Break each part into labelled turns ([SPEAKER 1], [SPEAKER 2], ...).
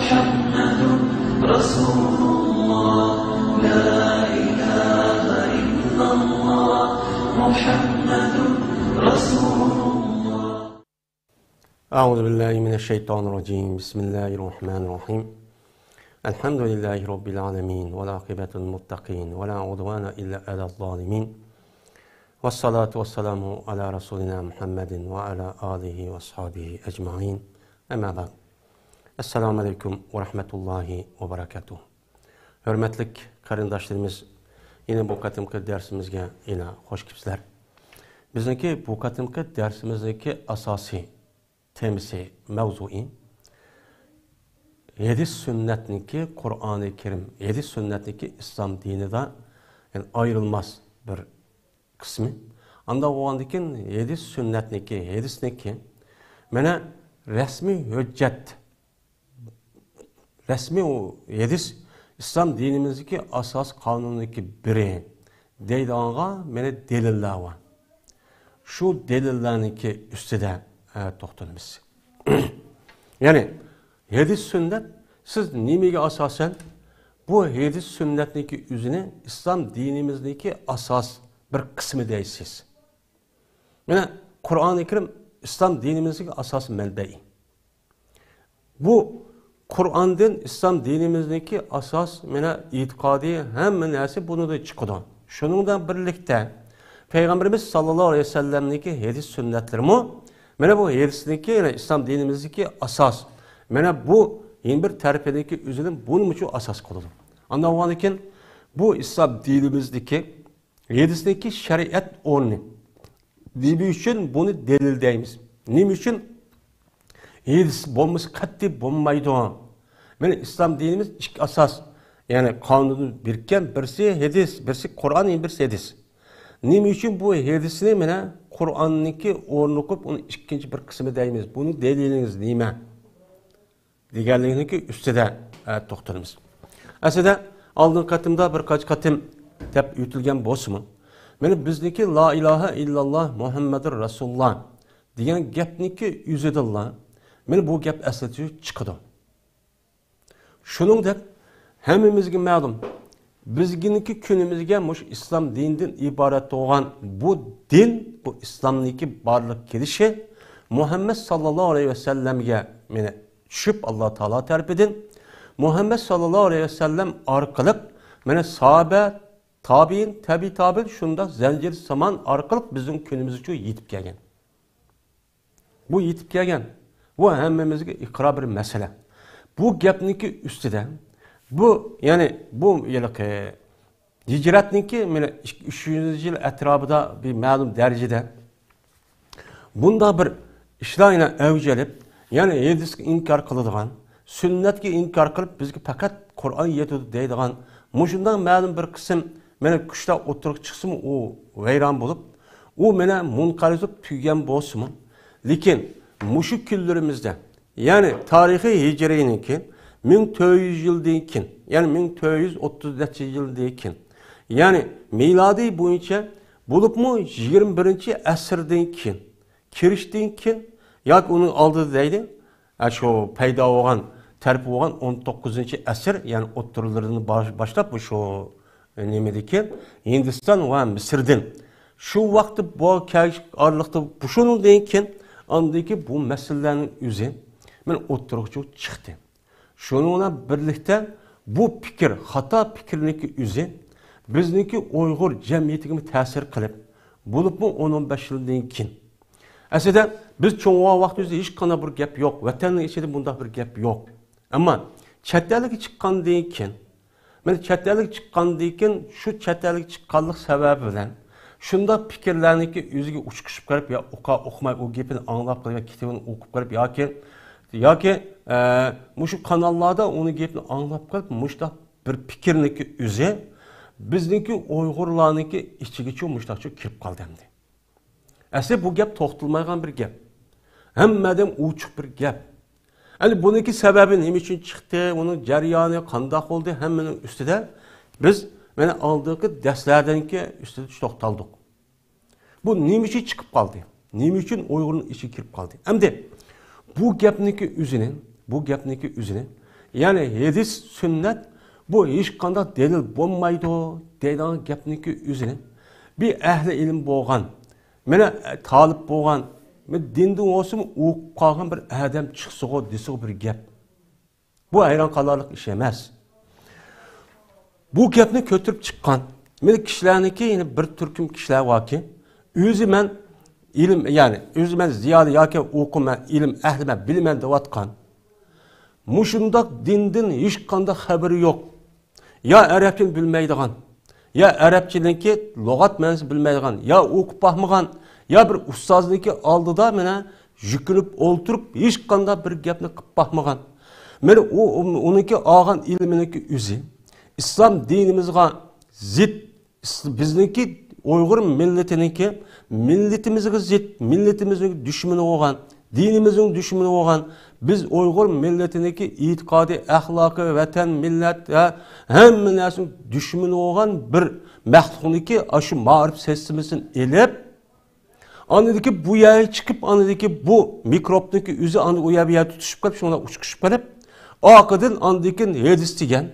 [SPEAKER 1] محمد رسول الله لا إله إلا الله محمد رسول الله.
[SPEAKER 2] أعوذ بالله من الشيطان الرجيم. بسم الله الرحمن الرحيم. الحمد لله رب العالمين والعاقبة للمتقين ولا عدوان إلا على الظالمين والصلاة والسلام على رسولنا محمد وعلى آله وأصحابه أجمعين. أما بعد. Esselamu Aleyküm ve Rahmetullahi ve Berekatuhu. Hürmetlik karındaşlarımız, yine bu katımkı dersimizge yine hoş gelipsizler. Bizdeki bu katımkı dersimizdeki asasi temisi mevzui 7 sünnetniki Kur'an-ı Kerim, 7 sünnetniki İslam dini de yani ayrılmaz bir kısmı. Anda o andakin 7 sünnetniki, 7'siniki mene resmi hüccet, resmi o 7 İslam dinimizdeki asas kanunundaki biri deydi ağa mene deliller var. Şu delillerdeki üstüde toxtunumuz. Yani 7 sünnet siz nimege asasen bu 7 sünnetniki üzerine İslam dinimizdeki asas bir kısmı değilsiz. Yani Kur'an-ı Kerim İslam dinimizdeki asas menbe'i. Bu Kur'an'dan İslam dinimizdeki asas mena itikadi hem nesi bunu da çıkıdı. Şununla birlikte Peygamberimiz sallallahu aleyhi ve sellem'deki 7 sünnetler mi? Mena bu 7'sindeki yani İslam dinimizdeki asas. Mena bu yeni bir terpedeki üzerine bunun için asas kuruldu. Anlamadın bu İslam dinimizdeki 7'sindeki şeriat onu. Dibi için bunu delildeyimiz. Nim için 7'si bulmuş katli bulmaydı. Mena İslam dinimiz ilk asas. Yani kanunu birken birisi hadis, birisi Kur'an, birisi hadis. Nim için bu hadisini mena Kur'an'daki ornukup onun ikinci bir kısmı deyimiz. Bunu deliliniz nime? Diğerliğindeki üstüde toxtunumuz. Aslında aldığın katımda birkaç katım tep ütülgen boş mu? Mena bizdeki la ilahe illallah Muhammedur Resulullah diyen gepniki yüzedillah. Mena bu gep aslında çıkıdı. Şunun da hemimizge ma'lum. Bizginiki günümüzge muş İslam dininden ibaret olan bu din, bu İslam'daki barlık gelişi Muhammed sallallahu aleyhi ve sellem'ge mene düşüp Allah Teala terp edin. Muhammed sallallahu aleyhi ve sellem arkalık mene sahabe, tabi'in, tabi'in şunda zincir zaman arkalık bizim günümüzge yetip gelgen. Bu yetip gelgen. Bu hemmimizge ikra bir mesele. Bu gapniki üstüde bu yani bu yıllık hicretniki 300 yıl etrafında bir malum derecede bunda bir işlerine evcelip yani yedisi inkar kılıdığan sünnetki inkar kılıp bizge fakat Kur'an yetiyordu deydiğen muşundan malum bir kısım mene kuşta oturup çıksın o veyran bulup o mene munkar tüygen bolsun. Lakin muşu küllerimizde yani tarihi hicrininki 1400 yıldan kin, yani 1434 yıldan kin. Yani miladi boyunca bulup mu 21. asırdan kin, kirişten kin, yak onun aldığı deydi. Şu payda olan, terp olan 19. asır, yani oturlarını başlap bu şu nemedeki Hindistan ve Mısır'dan. Şu vakti bu aralıkta bu şunun deyken andaki bu meselelerin üzerine ben oturukçu çıktı. Şununla birlikte bu fikir, hata fikirindeki üzerine bizdeki Uygur cemiyetine tesir kılıp bulup mu 10-15 yıldan kin. Aslında biz çoğu vaktimizde hiç kana bir gap yok. Vatanın içinde bunda bir gap yok. Ama çetelik çıkan deyken, ben çetelik çıkan deyken şu çetelik çıkanlık sebebiyle şunda fikirlerindeki yüzüge uçuşup garip ya okumay o gapini anlap ya kitabını okup garip ya ki şu kanallarda onu gapini anlap garip muşta bir fikirindeki yüze bizdeki Uygurlarınki içige çok muştakçı kirip kaldı hem de. Aslında bu gap toxtulmaygan bir gap. Hemmeden uçuk bir gap. Yani bununki sebebi ne için çıktı, onun jaryanı qandaq oldu hemmenin üstüde biz mene aldığı derslerdenki üstüde toxtaldık. Bu ne için çıkıp kaldı? Ne için Uygur'un içi kirip kaldı? Hem de bu gapniki üzerine yani hadis, sünnet bu hiç qanday delil bo'lmaydi deydigan gapniki o'zini bir ahli ilm bo'lgan, mana talib bo'lgan, dinda olsun o'qib qolgan bir adam chiqsa desa bir gap. Bu hayron qolarlik ish emas. Bu gapni ko'tarib chiqqan men kishilarniki yine bir turkum kishilar borki, o'zi men ilim yani o'zi men ziyodi yoki o'qima ilm ahlima bilman deyotgan. Muşundaq dindin hech qanday xabari yo'q. Ya Arapçını bilmeydiğen, ya Arapçınınki lügat ma'nosi bilmeydiğen, ya o'qib baxmagan, ya bir ustozniki oldida mena yükülüp o'ltirib hech qanday bir gapni qilib baxmagan. Meni uniki olgan ilminiki o'zi islom dinimizga zid, bizniki Uyg'ur millatiniki millatimizga zid, millatimizning dushmani bo'lgan, dinimizning dushmani bo'lgan, biz Uyg'ur millatiniki e'tiqodi, axloqi, vatan, millat va hamma narsaning dushmani bo'lgan bir maxluqniki shu ma'rif sistemini elib, anadaki bu yerga chiqib, anadaki bu mikrobniki o'zi ani u yerga tutishib qolib, shunga uchiqishib qolib, oqidan anadaki hadis degan,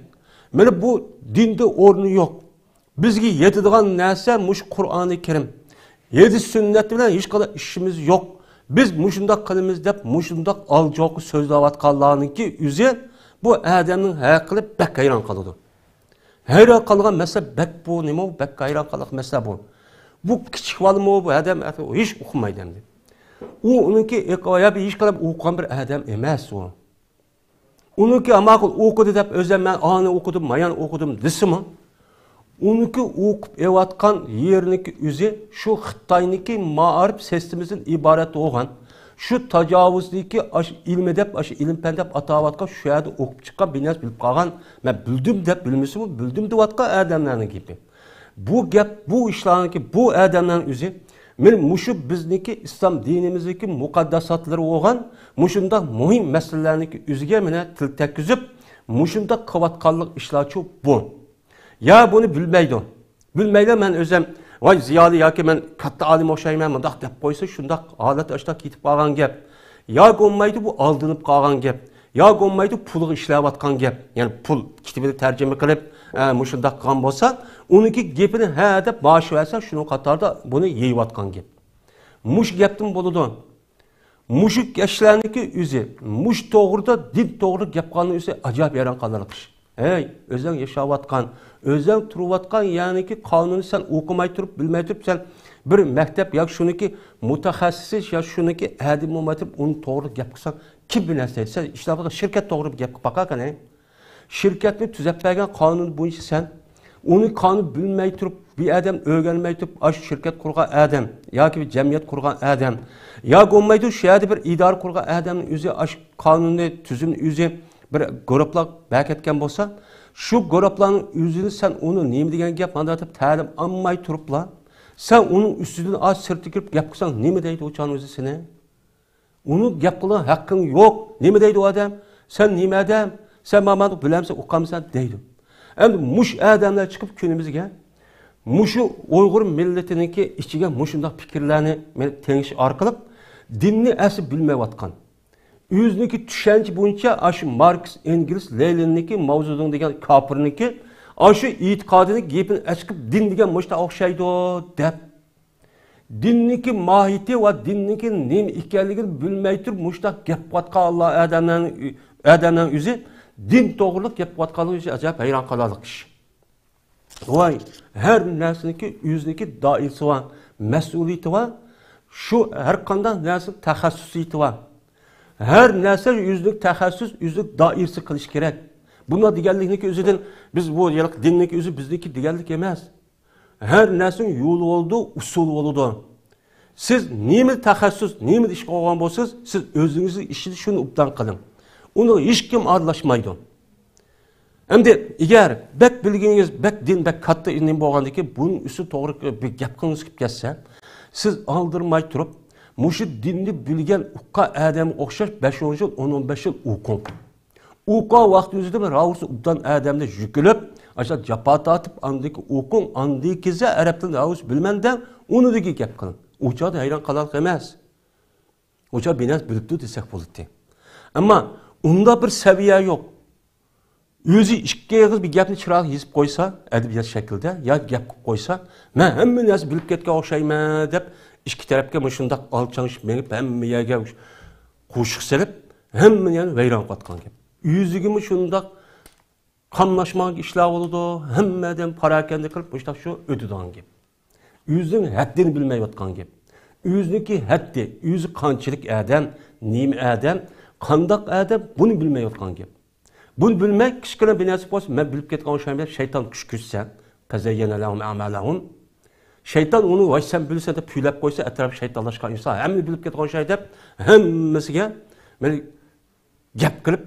[SPEAKER 2] mana bu dinda o'rni yo'q. Bizga yetadigan narsa mush Qur'oni Karim. Hadis sunnat bilan hech qanday ishimiz yo'q. Biz mushundaq qilamiz deb mushundaq aljoqi so'zlayotganlarniki o'zi bu odamning haqida bak hayron qoladi. Hayron qolgan masala bak bu nima, bak hayron qolgan masala bu. Bu kichik valmo bu odam hech o'qimaydi endi. U uniki iqoyabi hech qilib o'qigan bir odam emas u. Uniki ma'qul o'qidi deb o'zim men ani o'qidim, mayan o'qidim desimi? Uniki o'qib evatgan yerniki o'zi shu Xitoyniki ma'arif sistemimizdan iborat bo'lgan, shu tajovuzliki ilmi deb, ilm fan deb atavatgan shu yerda o'qib chiqqan, binas bilib qolgan, men bildim deb bilmasimi, bildim deyotgan odamlarning gapi. Bu gap, bu ishlarniki, bu odamlarning o'zi men mushu bizniki islom dinimizdagi muqaddasatlari bo'lgan, mushunda muhim masalalarniki o'ziga meni til takkizib, mushunda qilayotganlik ishlarchi bu. Ya bunu bilmeydi. Bilmeydi ben özüm, vay ziyali ya ki ben katta alim oşayım mındak dep koysa şundak alet açta kitip qalgan gap. Ya olmaydı bu aldınıp qalgan gap. Ya olmaydı pulu işleyatkan gap. Yani pul kitibini tercüme kılıp muşundak qalgan bolsa, onunki gapini he dep maaşı verse şunu katarda bunu yeyatkan gap. Muş gaptın boludu. Muşuk yaşlarındaki üzü, muş doğruda din doğru gap qalgan üzü acayip yaran qalarıq. Hey, özün yaşavatkan, özün turuvatkan yani ki kanunu sen okumay turup, bilmey turup sen bir mektep ya şunu ki mutaxassis ya şunu ki adim olmayıp onu doğru yapsan kim bilerse sen işte burada şirket doğru bir yapıp bakarken şirketini tüzetmegen kanun boyunca sen onu kanun bilmey turup bir adam öğrenmey turup aş şirket kurgan adam ya ki bir cemiyet kurgan adam ya olmaydı şu yerde bir idare kurgan adamın üzeri aş kanunu tüzüm üzeri bir gruplar bak etken bolsa, şu grupların yüzünü sen onu neyim degen gap anlatıp ta'lim almay turupla, sen onun üstünden az sırtı girip gap kılsan neyim deydi o çağın özü sene? Onu gap kılan hakkın yok. Neyim deydi o adam? Sen neyim adam? Sen mamadu bilemsen okamsan deydi. Hem muş adamlar çıkıp günümüzge, muşu Uygur milletinin içine muşundak fikirlerini teniş arkalıp, dinini esi bilmevatkan. Yüzniki tüşenci boyunca aşı Marx, Engels, Lenin'niki, Mao Zedong degen kapırniki aşı itikadını gepini açıp din degen moşta okşaydı dep. Dinniki mahiyeti ve dinniki neyim ikenligini bilmey turib moşta gep qatqa Allah adamdan yüzü din doğruluk gep qatqalığı yüzü acayip hayran qalarlıq iş. Vay, her nersiniki yüzniki dairsi var, mesuliyeti var, şu her qanday nersin taxassusiyeti var. Her narsa yüzlük taxassus, yüzlük dairsi qilish kerak. Buna deganlikniki o'zidan biz bu yillik dinniki o'zi bizniki deganlik emas. Her narsaning yo'li bo'ldi, usul bo'ldi. Siz nima taxassus, nima ish qilgan bo'lsangiz, siz o'zingizning ishni shuni ubdan qiling. Uni hech kim aralashmaydi. Endi agar bak bilgingiz, bak din, bak katta ilm bo'lgandiki, buning usti to'g'ri bir gap qilgingiz kelib ketsa, siz aldirmay turib muşu dinni bilgen ukka adamı okşaş 5-10 yıl, 10-15 yıl ukun. Ukka vaktimizde bir ravusu ubdan adamda yükülüp, aşağı capata atıp andaki ukun, andikize Arap'tan ravus bilmenden onu da gap kılın. Uçağı da hayran kalarlık emez. Uçağı biraz bilipti desek buluttu. Ama onda bir seviye yok. Özü ikki yığız bir gapni chiroq yezib qo'ysa, adabiyot shaklida yo gap qilib qo'ysa, men hamma narsa bilib ketgan o'xshayman deb ikki tarafga shundoq alchangishib menib hamma yerga qo'shiq silib, hammani vayron qilgan gap. O'zigimi shundoq qamlashmoq ishlar bo'ladi, hammadan parakanda qilib bo'shtoq shu o'tadigan gap. O'zining haddini bilmayotgan gap. O'ziniki haddi, o'zi qanchalik adam, nima adam, qandoq adam buni bilmayotgan gap. Bunu bilmək kichkina bir narsa bo'lsa, men bilib ketgan o'shanday shayton kuch kuchsa, qazayyana lahum a'malahum. Shayton uni vaysan bilsa deb puylab qo'ysa, atrof shaytonlashgan inson hamma bilib ketgan shay deb hammasiga men gap qilib,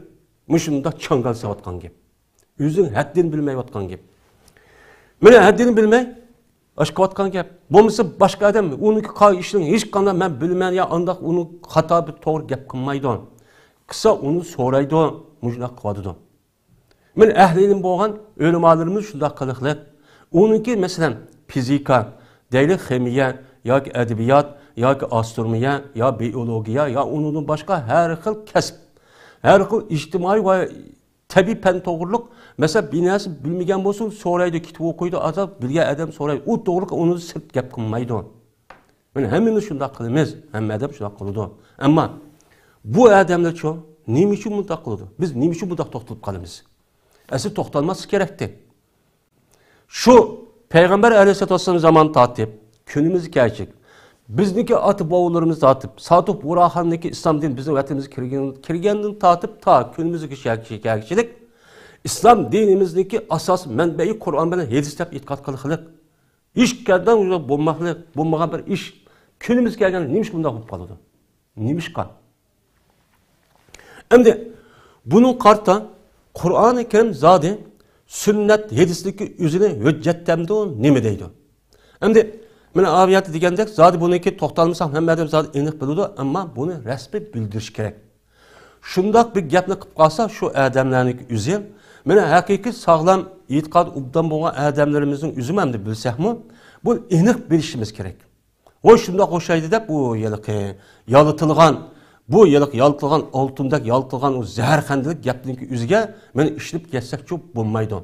[SPEAKER 2] mushunda changal so'yotgan gap. O'zing haddini bilmayotgan gap. Meni haddini bilmay oshqotgan gap. Bo'lmasa boshqa odam uniki qo'y ishning hech qanday men bilmayman ya andoq uni xato bir to'g'ri gap qilmaydi. Qisa uni so'raydi. Mujnaq qiladi. Men ahlilim bo'lgan o'limalarimiz shunday qiliqlik. Uniki masalan fizika, deyli ximiya yoki adabiyot yoki astronomiya yo biologiya yo undan boshqa har xil kasb, har xil ijtimoiy va tabiiy fan to'g'riliq masalan binasi bilmagan bo'lsa so'raydi, kitib o'qiydi, azab bilgan odam so'raydi. U to'g'riliq uni sirt gap qilmaydi. Men hammamiz shunday qilamiz, hamma odam shunday qiladi. Ammo bu odamlarcha nima uchun bunday qiladi? Biz nima uchun bunday to'xtalib qolamiz? Asli to'xtalmas kerakdi. Shu Payg'ambar alayhisolom zamon tortib, kunimiz kelajak. Bizniki ota-bobolarimiz tortib, Sodiq Buraxonniki islom din bizning vatanimizga kirgandan tortib ta kunimizga kelajak. Islom dinimizniki asos manbai Qur'on bilan hadis deb e'tiqod qilishlik. Ish qandan bo'lmaqlik, bo'lmagan bir ish. Kunimiz kelgan nima ish bunday bo'lib qoladi? Nima ish qil? Endi bunun qarta Qur'oni Karim zodi sünnet hadisdagi o'zini hujjatlamdi nima deydi? Endi mana aviyat degandek zodi buniki to'xtalmasam hamma odam zodi aniq biladi, ammo buni rasmiy bildirish kerak. Shundoq bir gapni qilib qolsa shu odamlarning o'zi mana haqiqiy sog'lom e'tiqod ubdan bo'lgan odamlarimizning o'zi ham deb bilsakmi, bu aniq bilishimiz kerak. O shundoq o'xshaydi deb bu yalitilgan bu yılıq yaltılgan, altındak yaltılgan o zəhərxəndilik gapninki üzüge meni işlip geçsek çok bulmaydı.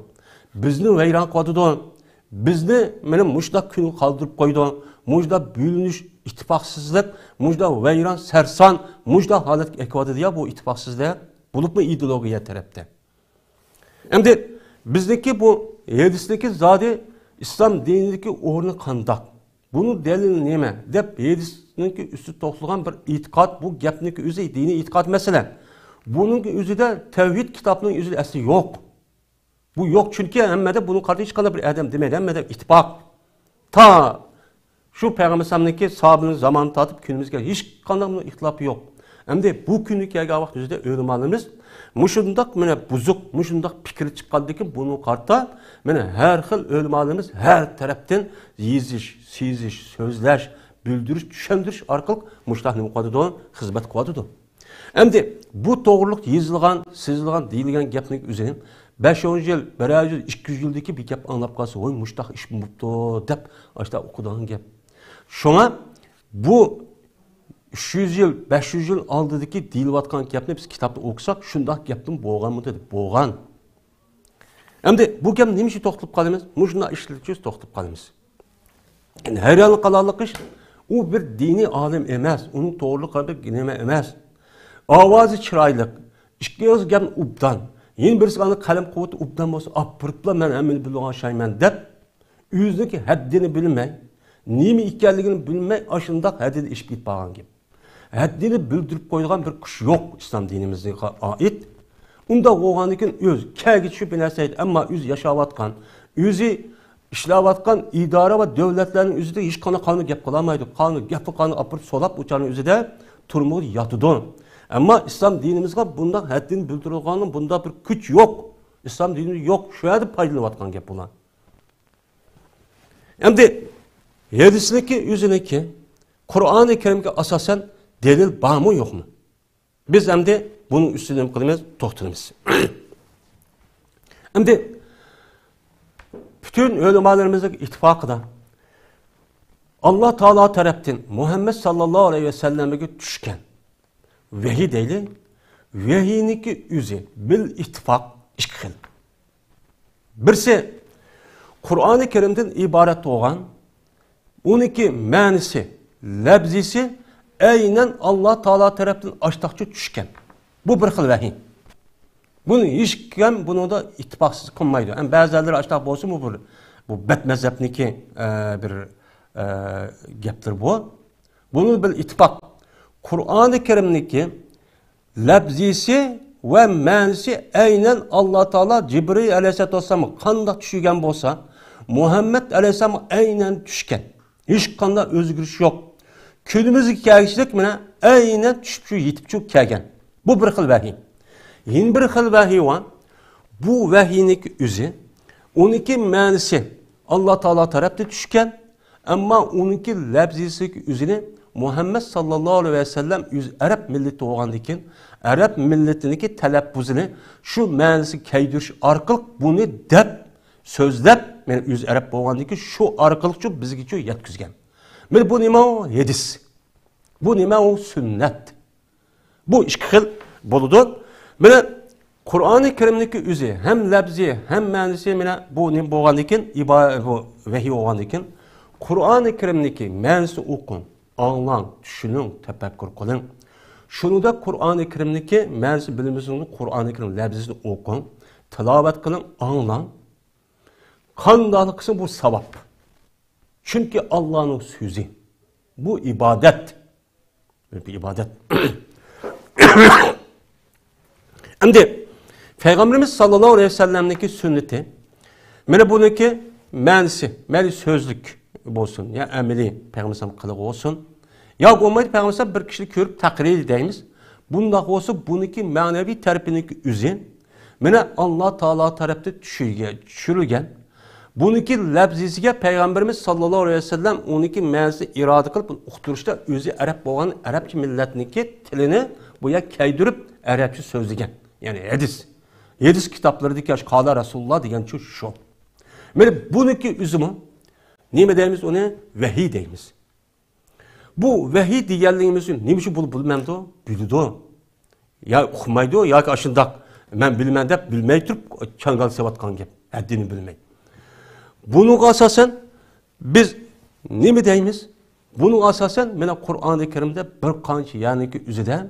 [SPEAKER 2] Bizni veyran qoydu, bizni benim muşda künü kaldırıp koydu, muşda bölünüş ittifaqsızlık, muşda veyran sersan, muşda halet ekvadı diye bu ittifaqsızlığa bulup mu ideologiya tarafta. Hem de bizdeki bu hadisdeki zadi İslam dinindeki ornu kandak. Bunu delili neme? Dep hadisninki üstü to'xtalgan bir e'tiqod, bu gapniki o'zi diniy e'tiqod masala. Buningki o'zida tavhid kitobining o'zi asli yo'q. Bu yo'q chunki hammada buni qarshi hech qanday bir odam demaydi, hammada ittifoq. Ta shu payg'ambar sallallohu sahobaning zamoni tortib kunimizga hech qanday ixtilof yo'q. Endi bu kunni kelgan vaqt o'zida o'limalarimiz mushundoq mana buzuq, mushundoq fikr chiqqandan buni qarta mana har xil o'limalarimiz har tarafdan yezish, sezish, so'zlash, bildirish, tushundirish orqali mushtahni qiladi, xizmat qiladi. Endi bu to'g'riliq yezilgan, sezilgan, deyilgan gapning o'zini 500 yil, 100 yil, 200 yildagi bir gap anglab qolsa, "Voy, mushtah ish bo'libdi" deb ashta o'qigan gap. Shunga bu 300 yil, 500 yil oldidagi deyilayotgan gapni biz kitobda o'qisak, shundoq gapdan bo'lganmi deb bo'lgan. Endi bu gap nima uchun to'xtalib qolamiz? Mushuna ishlar uchun to'xtalib qolamiz. Yani hayron qolarlik ish, u bir diniy olim emas, uning to'g'riliqi bir nima emas. Ovozi chiroyli, ikki yoz gap ubdan, yana birisi uni qalam quvvati ubdan bo'lsa, "Apirtla men hammani bilgan deb o'ziniki haddini bilmay, nima ekanligini bilmay, ashundoq haddini ish bitib qolgan gap. Haddini bildirib qo'ygan bir kuch yo'q islom dinimizga oid. Unda bo'lganikin o'z kelgi tushib bir narsa aytdi, ammo o'zi yashayotgan, o'zi ishlayotgan idora va davlatlarning o'zida hech qanday qonun gap qilolmaydi. Qonun gapi qonun apirib solab o'chaning o'zida turmoq yotidi. Ammo islom dinimizga bundoq haddini bildirilganning bunda bir kuch yo'q. İslam dinimiz yo'q, shu yerda foydalanayotgan gap bular. Endi hadisniki o'ziniki Qur'oni Karimga asosan delil bormi yo'qmi? Biz endi bunun üstüne qilamiz, to'xtalamiz. Endi bütün ölümalarımızın ittifaqida Allah Taala tarafdan Muhammed sallallahu aleyhi ve sellem'e düşken vahiy deyli, vahiyniki o'zi bil ittifoq ikki xil. Birisi Kur'an-ı Kerim'den ibaret olan 12 ma'nisi, labzisi aynen Allah Taala tarafından açtıkça düşken. Bu bir xil vahiy. Bunu hiç kim bunu da ittifaqsız kılmaydı. Yani bazıları açtık olsun bu bet mezhepniki bir gaptir bu. Bunu bir ittifaq. Kur'an-ı Kerim'deki labzisi ve ma'nisi aynen Allah Taala Cibril aleyhissalatu vesselam qanday tushgan bo'lsa, Muhammed aleyhisselam aynen düşken. Hiç qanday özgürlük yok. Günümüzdeki kişilik mana aynen tushib shu yetib shu kelgan. Bu bir xil vahiy. Yeni bir xil vahiy var. Bu vahiynik üzü 12 ma'nisi Allah Taala tarafından düşken ama 12 labzisi üzünü Muhammed sallallahu aleyhi ve sellem Arap milleti olgandikin Arap milletindeki telaffuzunu şu ma'nisi keydiriş arkalık bunu dep sözlep yani Arap olgandikin şu arkalık şu bizge şu yetkizgen. Men bu nima o hadis. Bu nima o sünnet. Bu iki xil boludu. Mene Kur'an-ı Kerim'deki üzü hem labzi hem ma'nisi mene bu nim bolgandikin bu vahiy olgandikin Kur'an-ı Kerim'deki ma'nisi okun, anlan, düşünün, tefekkür kılın. Şunu da Kur'an-ı Kerim'deki ma'nisi bilimizin Kur'an-ı Kerim labzisini okun, tilavet kılın, anlan. Kandalı kısım bu sevap. Çünkü Allah'ın sözü. Bu ibadet. Bir ibadet. Şimdi Peygamberimiz sallallahu aleyhi ve sellem'deki sünneti mene bununki ma'nisi, ma'ni sözlük olsun ya ameli Peygamberimiz kılığı olsun. Ya olmaydı Peygamberimiz bir kişilik görüp takrir deyimiz. Bunda olsa bununki manevi tarafındaki üzü mene Allah Teala tarafta düşürülgen. Bununki labzisiga Peygamberimiz sallallahu aleyhi ve sellem 12 ma'nisini irade kılıp uqtirishda özü Arap bo'lgan Arapça milletniki tilini buya kaydirip Arapça sözlegen. Yani hadis. Hadis kitaplarındaki Kâle Resulullah degan şu. Mana buniki üzümü nima deymiz onu? Vahiy deymiz. Bu vahiy deganligimizin nima shu bilmamdi o? Bildi. Ya uqmaydi o yoki ashundoq men bilmem deb bilmay turib changal sevatgan gap. Haddini bilmay. Bunun asasen biz nima deymiz? Bunun asasen mana Kur'an-ı Kerim'de bir qancha yani ki üzüde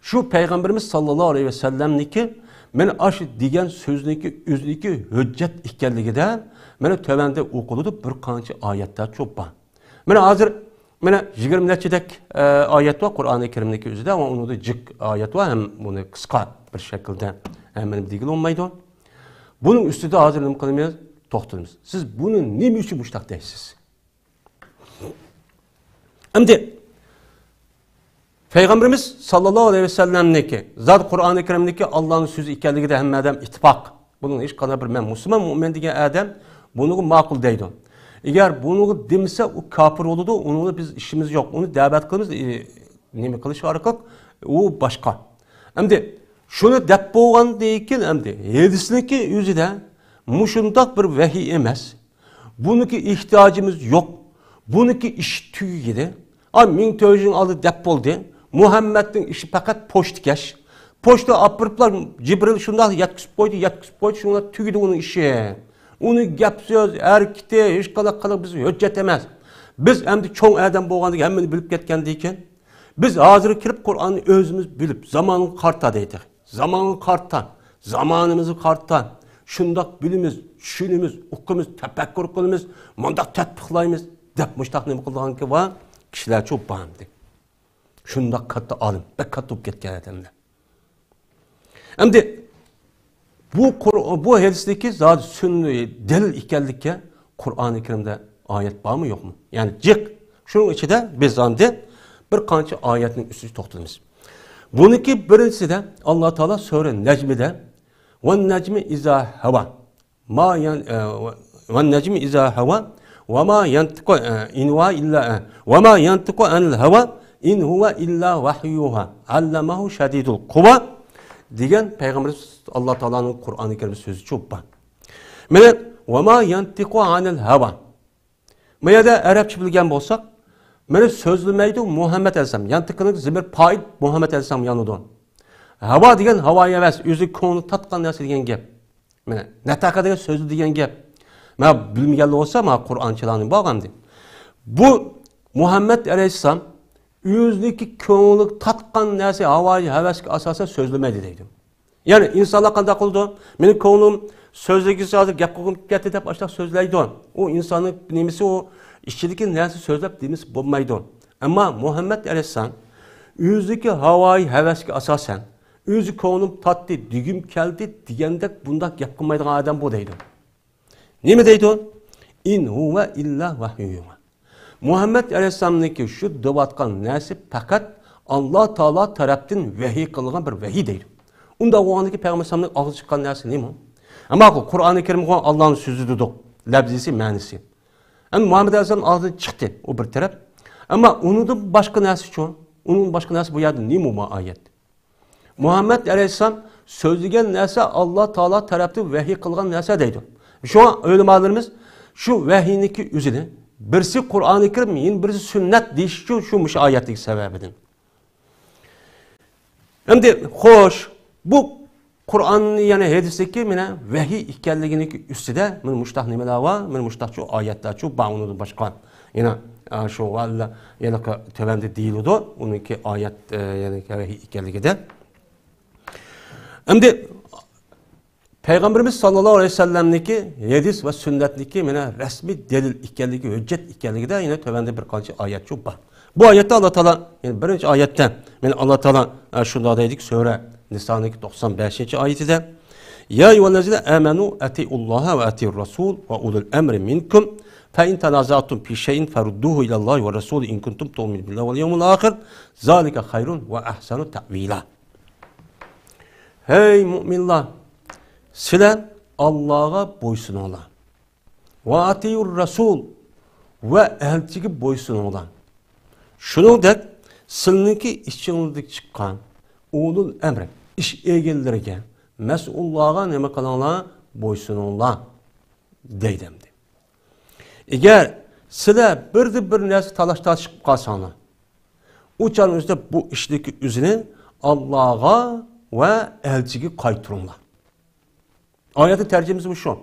[SPEAKER 2] şu Peygamberimiz sallallahu aleyhi ve sellem'niki men aş degan sözniki üzliki hüccet ekanligida mana tövende o'qiladi bir qancha oyatlar çok bor. Mana hozir mana 20 nechidek oyat var Kur'an-ı Kerim'deki üzüde ama onun da cık oyat var hem bunu kısa bir şekilde hemen digil olmaydı. Bunun üstüde hozir nima qilamiz? To'xtalamiz. Siz bunu nima uchun mushtaq deysiz? Endi Peygamberimiz sallallahu aleyhi ve sellem'deki zat Kur'an-ı Kerim'deki Allah'ın sözü ekanligida hamma adam ittifaq. Bunun hech qanday bir men musulmon mu'min degan adam bunu ma'qul deydi. Eğer bunu demese o kafir olurdu. Onunla biz işimiz yok. Onu davet qilamiz. Nima qilish orqali o başka. Endi şunu deb bo'lgandan keyin endi hadisniki o'zida mushundaq bir vahiy emas. Buniki ihtiyacımız yok. Buniki iş tugidi. Ay 1406 deb bo'ldi. Muhammed'in işi fakat poştikaş. Poşta apırıplar Cibril şundan yatkısıp koydu, şundan tügüdü onun işi. Onu gap söz, erkite, hiç kalak bizi hüccet emez. Biz hem de çoğun adam boğandık, hemen bilip ketkendikken, biz hazır kirip Kur'an'ı özümüz bilip, zamanın karta deydik. Zamanın karta, zamanımızı karta, şundak bilimiz, düşünümüz, okumuz, tefekkür kılımız, mandak tetbiklayımız, dep muştak ne kıldıgan ki var, kişiler çok bağımdı. Şundak katta alım, bek katta ketken adamlar. Hem de bu hadisteki zat sünni delil ikenlikке Kur'an-ı Kerim'de ayet var mı yok mu? Yani cık. Şunun içinde biz zannede bir kança ayetin üstü toxtalımız. Bununki birincisi de Allah Teala Sure Necmi'de وَالنَّجْمِ اِذَا هَوَى وَالنَّجْمِ اِذَا هَوَى وَمَا يَنْتِقُ عَنِ الْهَوَى اِنْ هُوَ اِلَّا وَحْيُهَا عَلَّمَهُ شَدِيدُ الْقُوَى diyen Peygamberimiz Allah Teala'nın Kur'an-ı Kerim sözü çok var. Mene وَمَا يَنْتِقُ عَنِ الْهَوَى Mene de Arapça bilgen bolsak mene sözlümeydi Muhammed Aleyhisselam. Yantıkının zimir payid Muhammed Aleyhisselam yanıdı. Hava diyen havaya emas, özü konu tatkan nerse diyen gap. Mana nataqadagi so'zi degan gap. Men bilmaganlar olsa, men Qur'onchilarning bo'lgandi. Bu Muhammad alayhisalom o'ziniki ko'ngli tatqan narsa havoyi havasga asosan so'zlamaydi deydi. Ya'ni insonlar qanday qildi? Meni ko'nglim so'zligi hozir gap qilib ketdi deb ashta so'zlaydi. U insonning nimasi u ichidagi narsa so'zlab demisi bo'lmaydi. Ammo Muhammad alayhisalom o'ziniki havoyi havasga asosan o'zi ko'nglim tatdi, digim keldi degandek bunday gap qilmaydigan odam bu deydi. Nima deydi? In huwa illa vahyun. Muhammad alayhisalomniki shu devatgan narsa faqat Alloh taolo tarafdan vahiy qilingan bir vahiy deydi. Unda o'g'andagi payg'ambarning og'zidan chiqqan narsa nima? Ammo Qur'oni Karim Allohning so'zidir, labzisi, ma'nisi. Ama Muhammed Aleyhisselam ağzından çıktı o bir taraf. Ama onun da başka nasıl çoğun? Onun başka nasıl bu yadı ne mu ayet? Muhammed Aleyhisselam sözlügen neyse Allah Teala tarafta vahiy kılgan neyse deydi. Şu an ölümalarımız şu vahiyniki üzerine birisi Kur'an-ı Kerim, birisi sünnet deyiş için şu ayetlik sebebidir. Hem de hoş bu Kur'an'ın yani hadisteki mine vahiy ikkenligini üstüde min muştah nimeler var, min muştah şu ayetler şu bağımlıdır başka. Yine şu valla yani tevende değil o da onunki ayet yani vahiy ikkenligi de. Hem de Peygamberimiz sallallahu aleyhi ve sellem'deki hadis ve sünnetdeki mine resmi delil ikkenligi, hüccet ikkenligi de yine tevende bir kaç ayet şu var. Bu ayette Allah Teala yani birinci ayette yani Allah Teala şunda dedik Sure Nisa'daki 95. ayetinde Ya eyyühellezine amenu atiullaha ve atiur rasul ve ulul emri minkum fe in tenazatum fi şeyin ferudduhu ilallahi ve rasul in kuntum tu'minu billahi vel yevmil ahir zalika hayrun ve ahsanu ta'vila. Hey müminler, sizler Allah'a boysunlar. Ve atiur rasul ve elçiye boysunlar. Şunun da sizninki içinizden çıkan ulul emri iş egellerine mesullaha neme kalanlar boysunlar deydimdi. Eğer sizler bir nerse talaşta çıkıp kalsanlar uçan üstte bu işteki üzerine Allah'a ve elçiye kaytırınlar. Ayetin tercümesi bu şu.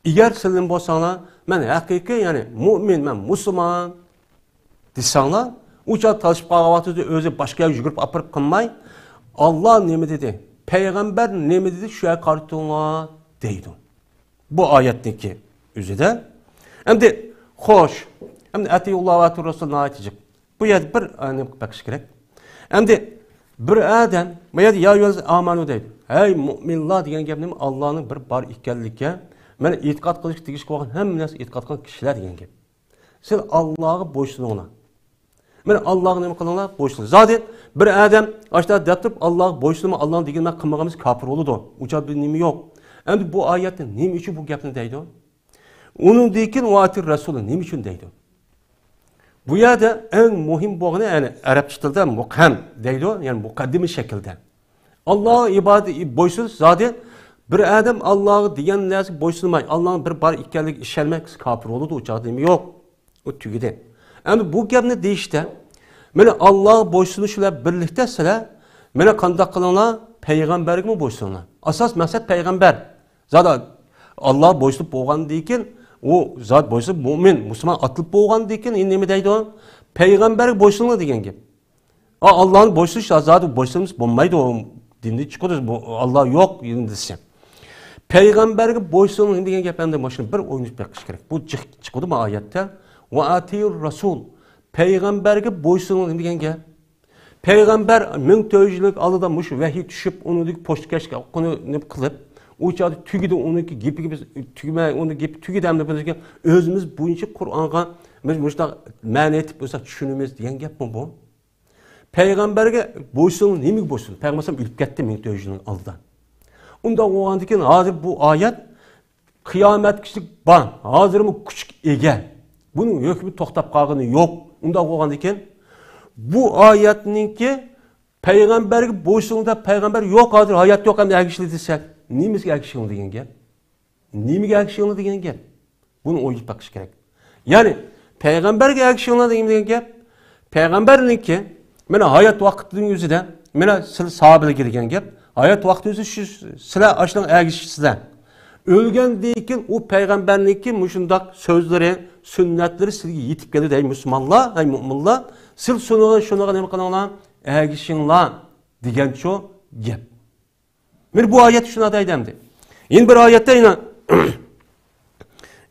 [SPEAKER 2] Eğer sizin bolsanlar ben hakiki yani mümin, ben Müslüman desanlar uçan talaşıp kalvatı özü başka yürüp apırıp kılmay Allah ne dedi? Peygamber ne dedi? Şuya kartına deydi. Bu ayetteki üzere. Hem de hoş. Hem de Atiyullah ve Atiyur Resulü'nü ayetecek. Bu yer bir bakış gerek. Hem de bir adam bu yer ya yoluz amanu deydi. Hey müminler diyen gep nemi Allah'ın bir bar ikkenlikке men itikat kılıç digiş koygan hem nas itikat kılan kişiler diyen gep. Siz Allah'a boysununa. Men Allah'ın nemi kılınlar boysununa. Zaten bir adam aşağıda yatıp Allah'a boysunuma Allah'ın digenine kılmağımız kafir oldu. Uçak bir nemi yok. Hem bu ayetin nemi için bu gepini deydi. Onun dikin o atir Resulü nemi için deydi. Bu yerde en mühim boğunu yani Arapça dilde mukham deydi. Yani mukaddimi şekilde. Allah'a ibadet boysun zaten bir adam Allah'ı diyen neresi boysunmay. Allah'ın bir bar ikkenlik işelmek kafir oldu. Uçak nemi yok. O tügüde. Ama bu gepni deyişte mene Allah'a boysunuşlar birlikte sıra mene kandak kılınlar peygamberge mi boysunlar? Asas maksat peygamber. Zaten Allah'a boysunup boğan deyken o zat boysunup mümin, Müslüman atılıp boğan deyken ne deydi o? Peygamberge boysunlar degen gibi. Allah'ın boysunuş zaten boysunumuz bulmaydı o dinde çıkıyoruz. Allah yok dese. Peygamberge boysunlar degen gibi hem de başına bir oyuncu bakış gerek. Bu çıkıyordu mu ayette? Ve atiyur Rasul. Peygamberge boysunlar degen gibi. Peygamber min tövcülük alıda muş vahiy düşüp onu dik poştkeşke onu ne kılıp uçadı tügüde onu ki gibi tügüme onu gibi tügüde hem de böyle özümüz boyunca Kur'an'a biz muşta mani etip mesela düşünümüz diyen gap mı bu? Peygamberge boysunlar nemi boysun? Peygamber ülüp gitti min tövcülük alıda. Onda o andikin hazır bu ayet kıyamet kişilik ban hazır mı küçük ege. Bunun hükmü toktap kalgını yok. Onda o andikin bu ayetninki peygamberge boysununda peygamber yok hazır hayat yok hem de erkişli desek. Neyimiz erkişli degen gel? Neyimiz erkişli degen gel? Bunu oylayıp bakış gerek. Yani peygamberge erkişli degen gel. Peygamberninki mene hayat vakitinin yüzüde mene sahabele girgen gel. hayat vaqti o'zi shu sizlar ashlan ergishisizlar. O'lgandan keyin u payg'ambarniki mushundoq so'zlari, sunnatlari sizga yetib keldi dey musulmonlar, hay mu'minlar. Siz shunaqa nima qilinglar? Ergishinglar degan shu gap. Men bu oyat shuna deydimdi. Endi bir oyatda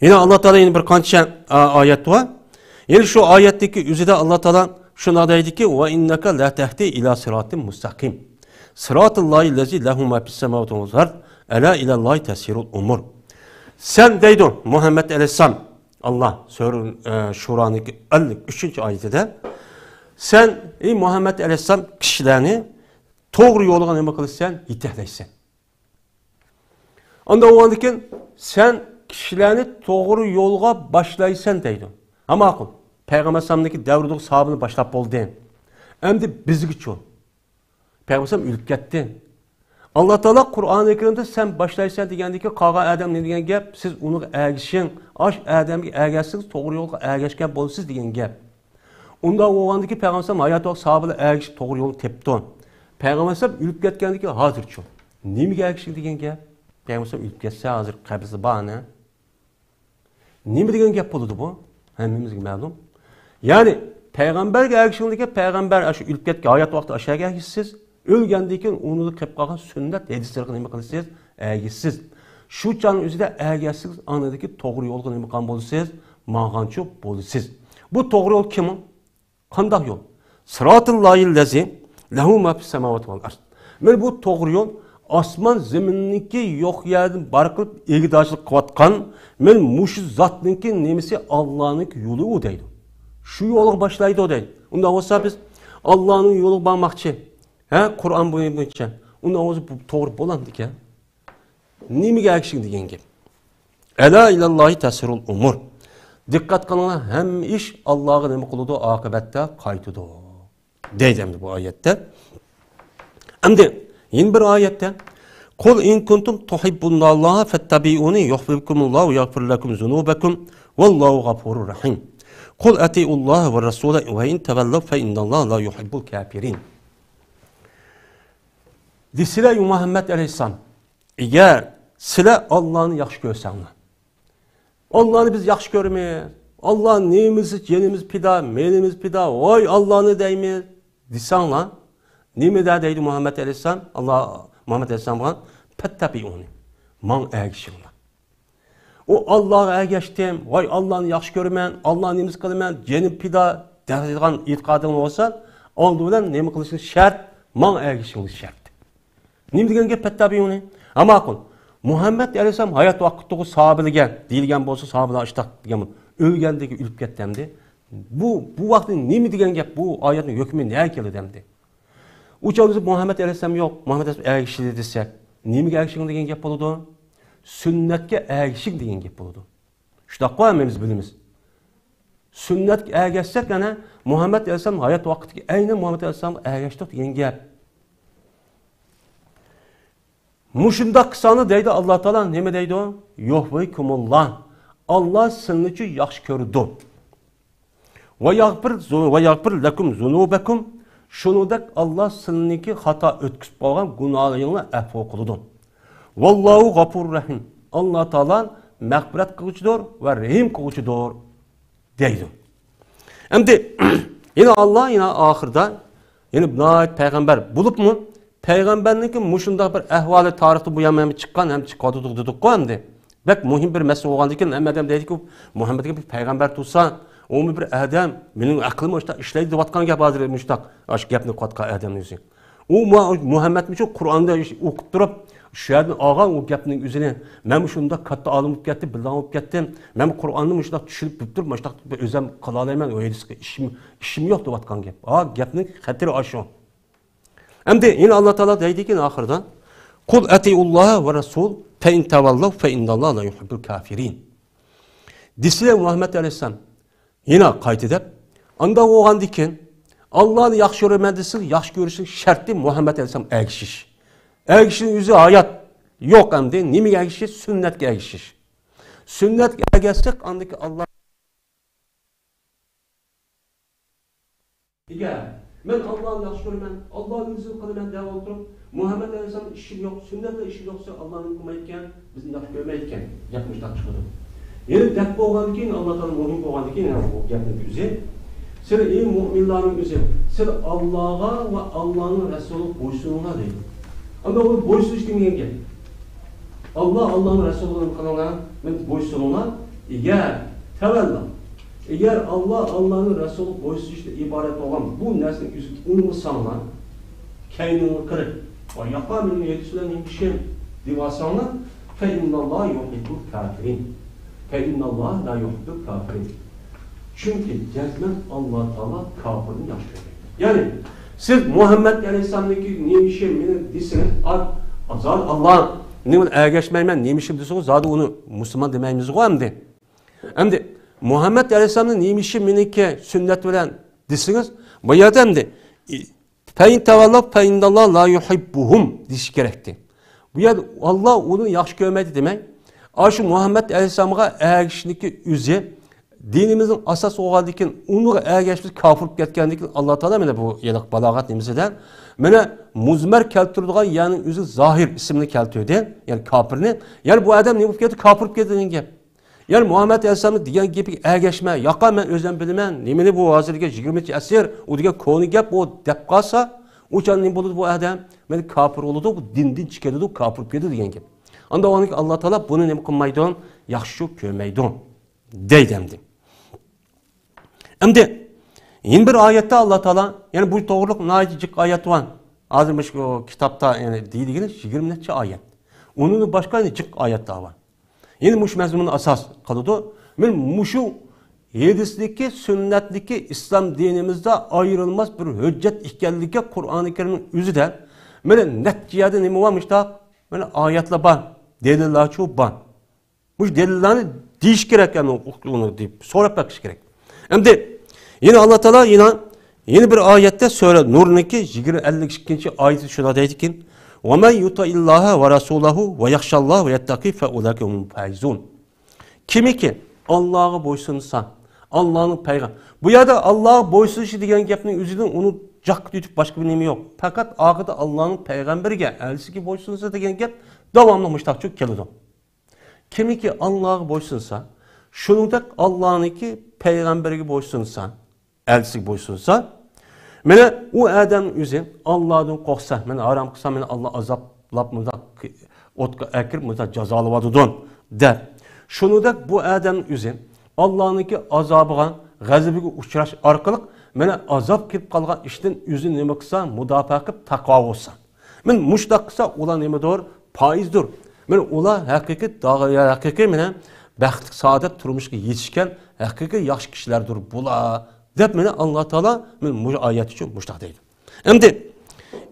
[SPEAKER 2] yine Allah Teala yine bir qancha oyat var. Yine şu oyattaki o'zida Allah Teala shuna deydiki: "Va innaka la tahdi ila siratin mustaqim. Siratul-lahi allazi lahu ma fis semawati wal ard. Ala ilallahi tasirul umur." Sen deydi Muhammed Aleyhisselam, Allah Şura'nın 53. ayetinde, sen ey Muhammed Aleyhisselam kişilerini doğru yoluna nima qilsan, yetaklaysan. Onda o andan sen kişilerini doğru yolga başlaysan deydi. Ama akıl, Peygamber Aleyhisselam'daki devrede sahabını başlap oldu. Hem de bizgi çoğu. Peygamber Aleyhisselam ülüp gitti. Allah Teala Kur'an-ı Kerim'de sen başlaysan degandiki qağa adam ne degan gap, siz onu ergişin, aş adamga ergəsiniz, doğru yolga ergəşkən bolsiz degan gap. Onda oğandaki Peygamber Aleyhisselam hayatı sahabılar ergişip doğru yolu tepdi. Peygamber Aleyhisselam ülüp ketgandiki hazır çoğu. Nimiga ergişin degan gap? Peygamber Aleyhisselam ülüp ketse hazır qabrisi bana. Nima degan gap bo'ladi bu? Hammamizga ma'lum. Ya'ni payg'ambarga ergishingdagi payg'ambar shu ülüp ketgan hayat vaqti aşağı ergishsiz. Ölgəndən keyin onu da qilib qalğan sünnət hədislərə nima qilasiz? Əgisiz. Şu canın özüdə əgəsiz anadakı doğru yolğa nima qilgan bolsiz? Mağançı bolsiz. Bu doğru yol kimin? Qandaq yol? Sıratul-lahi allazi lahu ma fis semawati vel ard. Men bu doğru yol osmon zaminniki yo'q yerdan bar qilib egidachilik qilayotgan, men mushu zotniki nemisi Allohning yo'li u deydi. Shu yo'lga boshlaydi o deydi. Unda bo'lsa biz Allohning yo'liga bormoqchi. Kur'an boyunca onun ağzı doğru bolandı ki nimi gerçek degan gap. Ela ilallahi tasirul umur. Dikkat qilinglar, hem iş Allah'a nima qiladi, oqibatda qaytadi. Deydi bu oyatda. Endi yeni bir oyatda Qul in kuntum tuhibbunallaha fattabi'uni yuhibbukumullahu wa yaghfir lakum zunubakum wallahu ghafurur rahim. Qul ati'ullaha ve rasula ve in tawallaw fa innallaha la yuhibbul kafirin. Disile Muhammed Aleyhisselam, eğer sizler Allah'ını yaxşı görsənlər, Allah'ını biz yaxşı görmeyiz, Allah'ın neyimiz, cenimiz pida, melimiz pida, oy Allah'ını deymiz, desənlər, neymi de deydi Muhammed Aleyhisselam, Muhammed Aleyhisselam bana, pettabi'uni, man ergişinlər. O Allah'a ergeçtim, oy Allah'ını yaxşı görmən, Allah'ın neyimiz qılmən, cenim pida, deyilən itiqadın olsa, oldu bilen neymi qılışın şart, man ergişinlər şart. Nima degan gap pettabi'uni? Ama akıl. Muhammed Aleyhisselam hayat vaqtidagi sahabiga deyilgan bo'lsa, sahabalar ishtaq degan. O'lgandagi o'lib ketdimdi. Bu vaqtda nima degan gap? Bu oyatning hukmi nima keldi demdi. Uçağımızda Muhammed Aleyhisselam yok. Muhammed Aleyhisselam ergişi desek, nimiga ergişin degan gap bo'ladi? Sünnetga ergişik degan gap bo'ladi. Shunday qo'yamiz bilamiz. Sünnetga ergashsak, yana Muhammed Aleyhisselam hayat vaqtiga aynan Muhammed Aleyhisselam ergashdik degan gap. Muşunda kısanı deydi Allah Teala, neme deydi o? Yuhvikumullah. Allah sizin için yaxşı gördü. Ve yaghfir lakum zunubakum. Şunudak Allah sizinki hata ötküsüp qalğan günahlarını afv qılıdı. Vallahu gafurur rahim. Allah Teala mağfiret qılıcıdır ve rahim qılıcıdır deydi. Şimdi yine Allah yine ahirde yine peygamber bulup mu? Peygamberlik muşunda bir ahvali tarihte bu yamamı çıkan hem çıkadı dedik qo'yamdi. Bak muhim bir mesele olgandan keyin hamma odam deydi ki Muhammedga bir payg'ambar tursa, u bir odam mening aqlim o'shda ishlaydi deyotgan gap hozir mushtaq. Ash gapni qotqa odam o'zi. U Muhammed uchun Qur'onda o'qib turib, shu yerdan olgan u gapning o'zini men shunda katta olim bo'lib ketdim, bildan bo'lib ketdim. Men Qur'onni mushunda tushunib turib, mushunda o'zim qila olmayman, ishim yo'q deyotgan gap. Gapning xatiri osho. Hem de yine Allah Teala deydi ki ahirde Kul ati'ullaha ve rasul fe in tavallav fe innallaha la yuhibbul kafirin. Disile Muhammed Aleyhisselam yine qayt edip anda oğan diken Allah'ını yaxşı görmədisiz, yaxşı görürsün şərtli Muhammed Aleyhisselam ergişiş. Ergişinin yüzü hayat yok hem de nimi ergişiş? Sünnet ergişiş. Sünnet ergişsek andaki Allah Ben Allah'ın yaxşı görmen, Allah'ın izin kılımen devam oturup, Muhammed Aleyhisselam'ın işi yok, sünnetle işi yoksa Allah'ın kılmayken, bizim yaxşı görmeyken yapmışlar çıkıdı. Yani dep boğandı ki, Allah Teala muhim boğandı ki, yani bu yapının yüzü. Sen ey müminlerin yüzü, sen Allah'a ve Allah'ın Resulü boysununa değil. Ama o boysuz demeyen gel. Allah'ın Resulü'nün kanalına, ben boysununa, tevella. Eğer Allah'ın Resulü boysu işte ibaret olan bu nesne onu sanılan kendini kırık ve yapabilme yetişilen bir şey divasanlar فَاِنَّ اللّٰهِ يُحِبُّ الْكَافِرِينَ فَاِنَّ اللّٰهِ لَا يُحِبُّ الْكَافِرِينَ Çünkü cezmen Allah Teala kafirini yaşıyor. Yani siz Muhammed Aleyhisselam'daki neymişim desiniz, zaten Allah'ın ergeçmeymen neymişim desiniz, zaten onu Müslüman demeyimiz o hem de Muhammed Aleyhisselam'ın neymişi minike sünnet bilen desiniz. Bu yerden de fein tavallah feinnallah la yuhibbuhum diş gerekti. Bu yerde Allah onu yaxşı görmedi demek. Şu Muhammed Aleyhisselam'a ergeçlik üzü dinimizin asas oğaldikin onu ergeçlik kafirip ketkendikin Allah Teala mene bu yelik balagat nemizeden mene muzmer keltirdiği yani üzü zahir ismini keltirdi. Yani kafirini. Yani bu adam ne bu ketdi kafirip ketdiğin gap. Yani Muhammed Aleyhisselam'ın diyen gibi ergeçme, yaka men özden bilmen, nemini bu hazırlığa 20. əsr, o diyen konu gap, o dep kalsa, o can ne bulur bu adam, men kafir oldu, bu din çıkardı, kafir pedi diyen gibi. Anda o anki Allah Teala bunu ne kılmaydı, yaxşı görmeydi, deydemdi. Hem de, yeni bir ayette Allah Teala, yani bu doğruluk naicik ayet var. Azırmış o kitapta, yani deyildiğiniz 20. ayet. Onun başka cik ayet daha var. Yine muş mezmunun asas kalıdı. Men muşu yedisdeki sünnetliki İslam dinimizde ayrılmaz bir hüccet ikenlike Kur'an-ı Kerim'in yüzü de men neticede ne varmış da men ayetler var. Deliller çok var. Bu delillerini diş gerek yani onu deyip sonra bakış gerek. Hem de yine Allah Teala yine bir ayette söyle Nur'naki 52. ayeti şuna deydi ki وَمَنْ يُطَعِ اللّٰهَ وَرَسُولَهُ وَيَخْشَ اللّٰهُ وَيَتَّقِي فَاُولَٰئِكَ هُمُ الْفَائِزُونَ Kimi ki Allah'a boysunsa, Allah'ın peygamber. Bu yerde Allah'a boysunuşu diyen gapning üzüden onu cak tutup başka bir nemi yok. Fakat ağıda Allah'ın peygamberiga elsi ki boysunsa diyen gap devamlı müştakçuk kelidi. Kimi ki Allah'a boysunsa, şunundak Allah'ın ki peygamberiga boysunsa, elsi boysunsa, mene o adam üzü Allah'dan korksa, mene aram kısa mene Allah azaplap mıda otka ekirip mıda cazalıvadıdın der. Şunu da bu adam üzü Allah'ınki azabıga, gazibiga uçraş arkalık mene azap kirip kalgan işten üzü neme kısa müdafaa kıp takva olsa. Men muştak kısa ola neme doğru paizdir. Men ola hakiki mene baxtlik saadet turmuşga yetişken hakiki yaxşı kişilerdir bula. Dep mene Allah Teala men bu ayet için muştak deydi. Hem de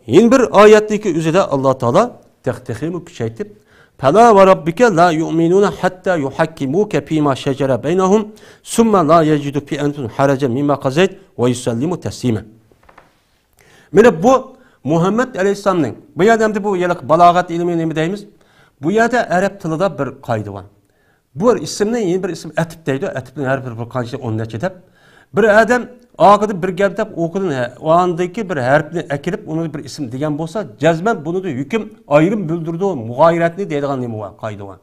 [SPEAKER 2] yine bir ayetteki üzere Allah Teala tehtihimi küçeytip فَلَا وَرَبِّكَ لَا يُؤْمِنُونَ حَتَّى يُحَكِّمُوكَ فِي مَا شَجَرَ بَيْنَهُمْ ثُمَّ لَا يَجِدُوا فِي أَنْفُسِهِمْ حَرَجًا مِمَّا قَضَيْتَ وَيُسَلِّمُوا تَسْلِيمًا. Mene bu Muhammed Aleyhisselam'ın bu yerde bu yıllık balagat ilmini deyimiz. Bu yerde Arap tılında bir kaydı var. Bu isimden yeni bir isim etip deydi. Etip'in her bir kançı onu edip bir adam ağıdı bir gerdep okudun o andaki bir harfini ekirip onu bir isim diyen bolsa cezmen bunu da hüküm ayrım bildirdi o mugayiretini deydiğin nemi var kaydı var.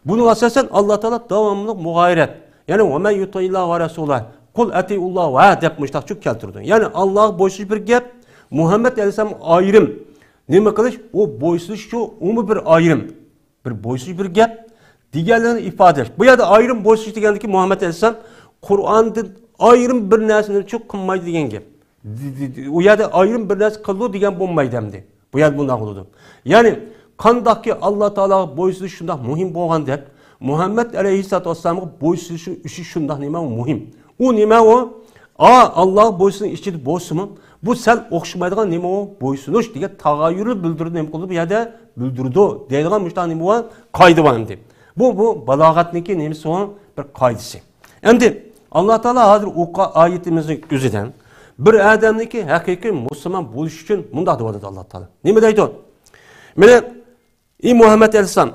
[SPEAKER 2] Bunu asasen Allah Teala devamlı mugayiret. Yani وَمَنْ يُطَعِ اللّٰهَ وَرَسُولَهُ قُلْ أَتِعُوا اللّٰهَ وَاَدْ yapmış çok keltirdi. Yani Allah boysuz bir gep Muhammed Aleyhisselam ayrım. Neme kılış? O boysuz şu onu bir ayrım. Bir boysuz bir gep diğerlerini ifade eder. Bu yerde ayrım boysuz digendeki Muhammed Aleyhisselam Kur'an'da ayrım bir nesini çok kılmaydı diyen gap. O yerde ayrım bir nes kıldı diyen bulmaydı demdi. Bu yerde bundan kıldı. Yani kandaki Allah Teala boysuz şunda muhim boğan dep Muhammed Aleyhisselatü Vesselam'a boysuz işi şunda nime o muhim. O nime o Allah boysuzun işçi boysu mu? Bu sel okşumaydıgan nime o boysunuş diye tagayyürü bildirdi nime kıldı. Bu yerde bildirdi. Deydigan müştah nime o kaydı var hem Bu balagatniki nemisi o bir kaydısı. Hem de Allah Teala hazır o ayetimizin üzerinden bir adamniki hakiki Müslüman buluş için mundaq deydi Allah Teala. Nime deydi o? Mene ey Muhammed Aleyhisselam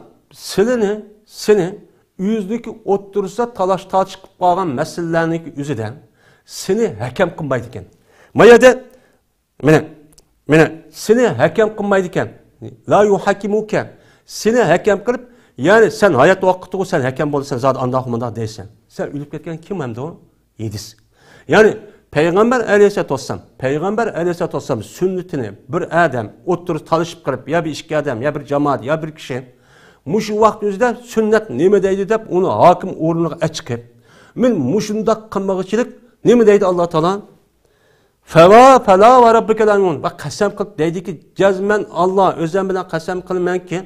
[SPEAKER 2] seni yüzdeki otursa talaş çıkıp kalgan meselelerdeki üzerinden seni hakem kılmaydı eken. Mayada Mana seni hakam qilmaydi ekan. La yuhakimuka. Seni hakam qilib, ya'ni sen hayot vaqtida sen hakam bo'lsan, zot andoq bundoq deysan. Sen o'lib ketgan kim hamda o? Yedis. Ya'ni Peygamber Aleyhisselam sünnetini bir adam oturup tanışıp kırıp ya bir iki adam ya bir cemaat ya bir kişi muşu vaktimizde sünnet neme deydi dep onu hakim uğruna çıkıp men muşunda kılmağıçılık neme deydi Allah Teala fela ve rabbike lan bak kasem kılıp deydi ki cezmen Allah özlem bilen kasem kılmayan ki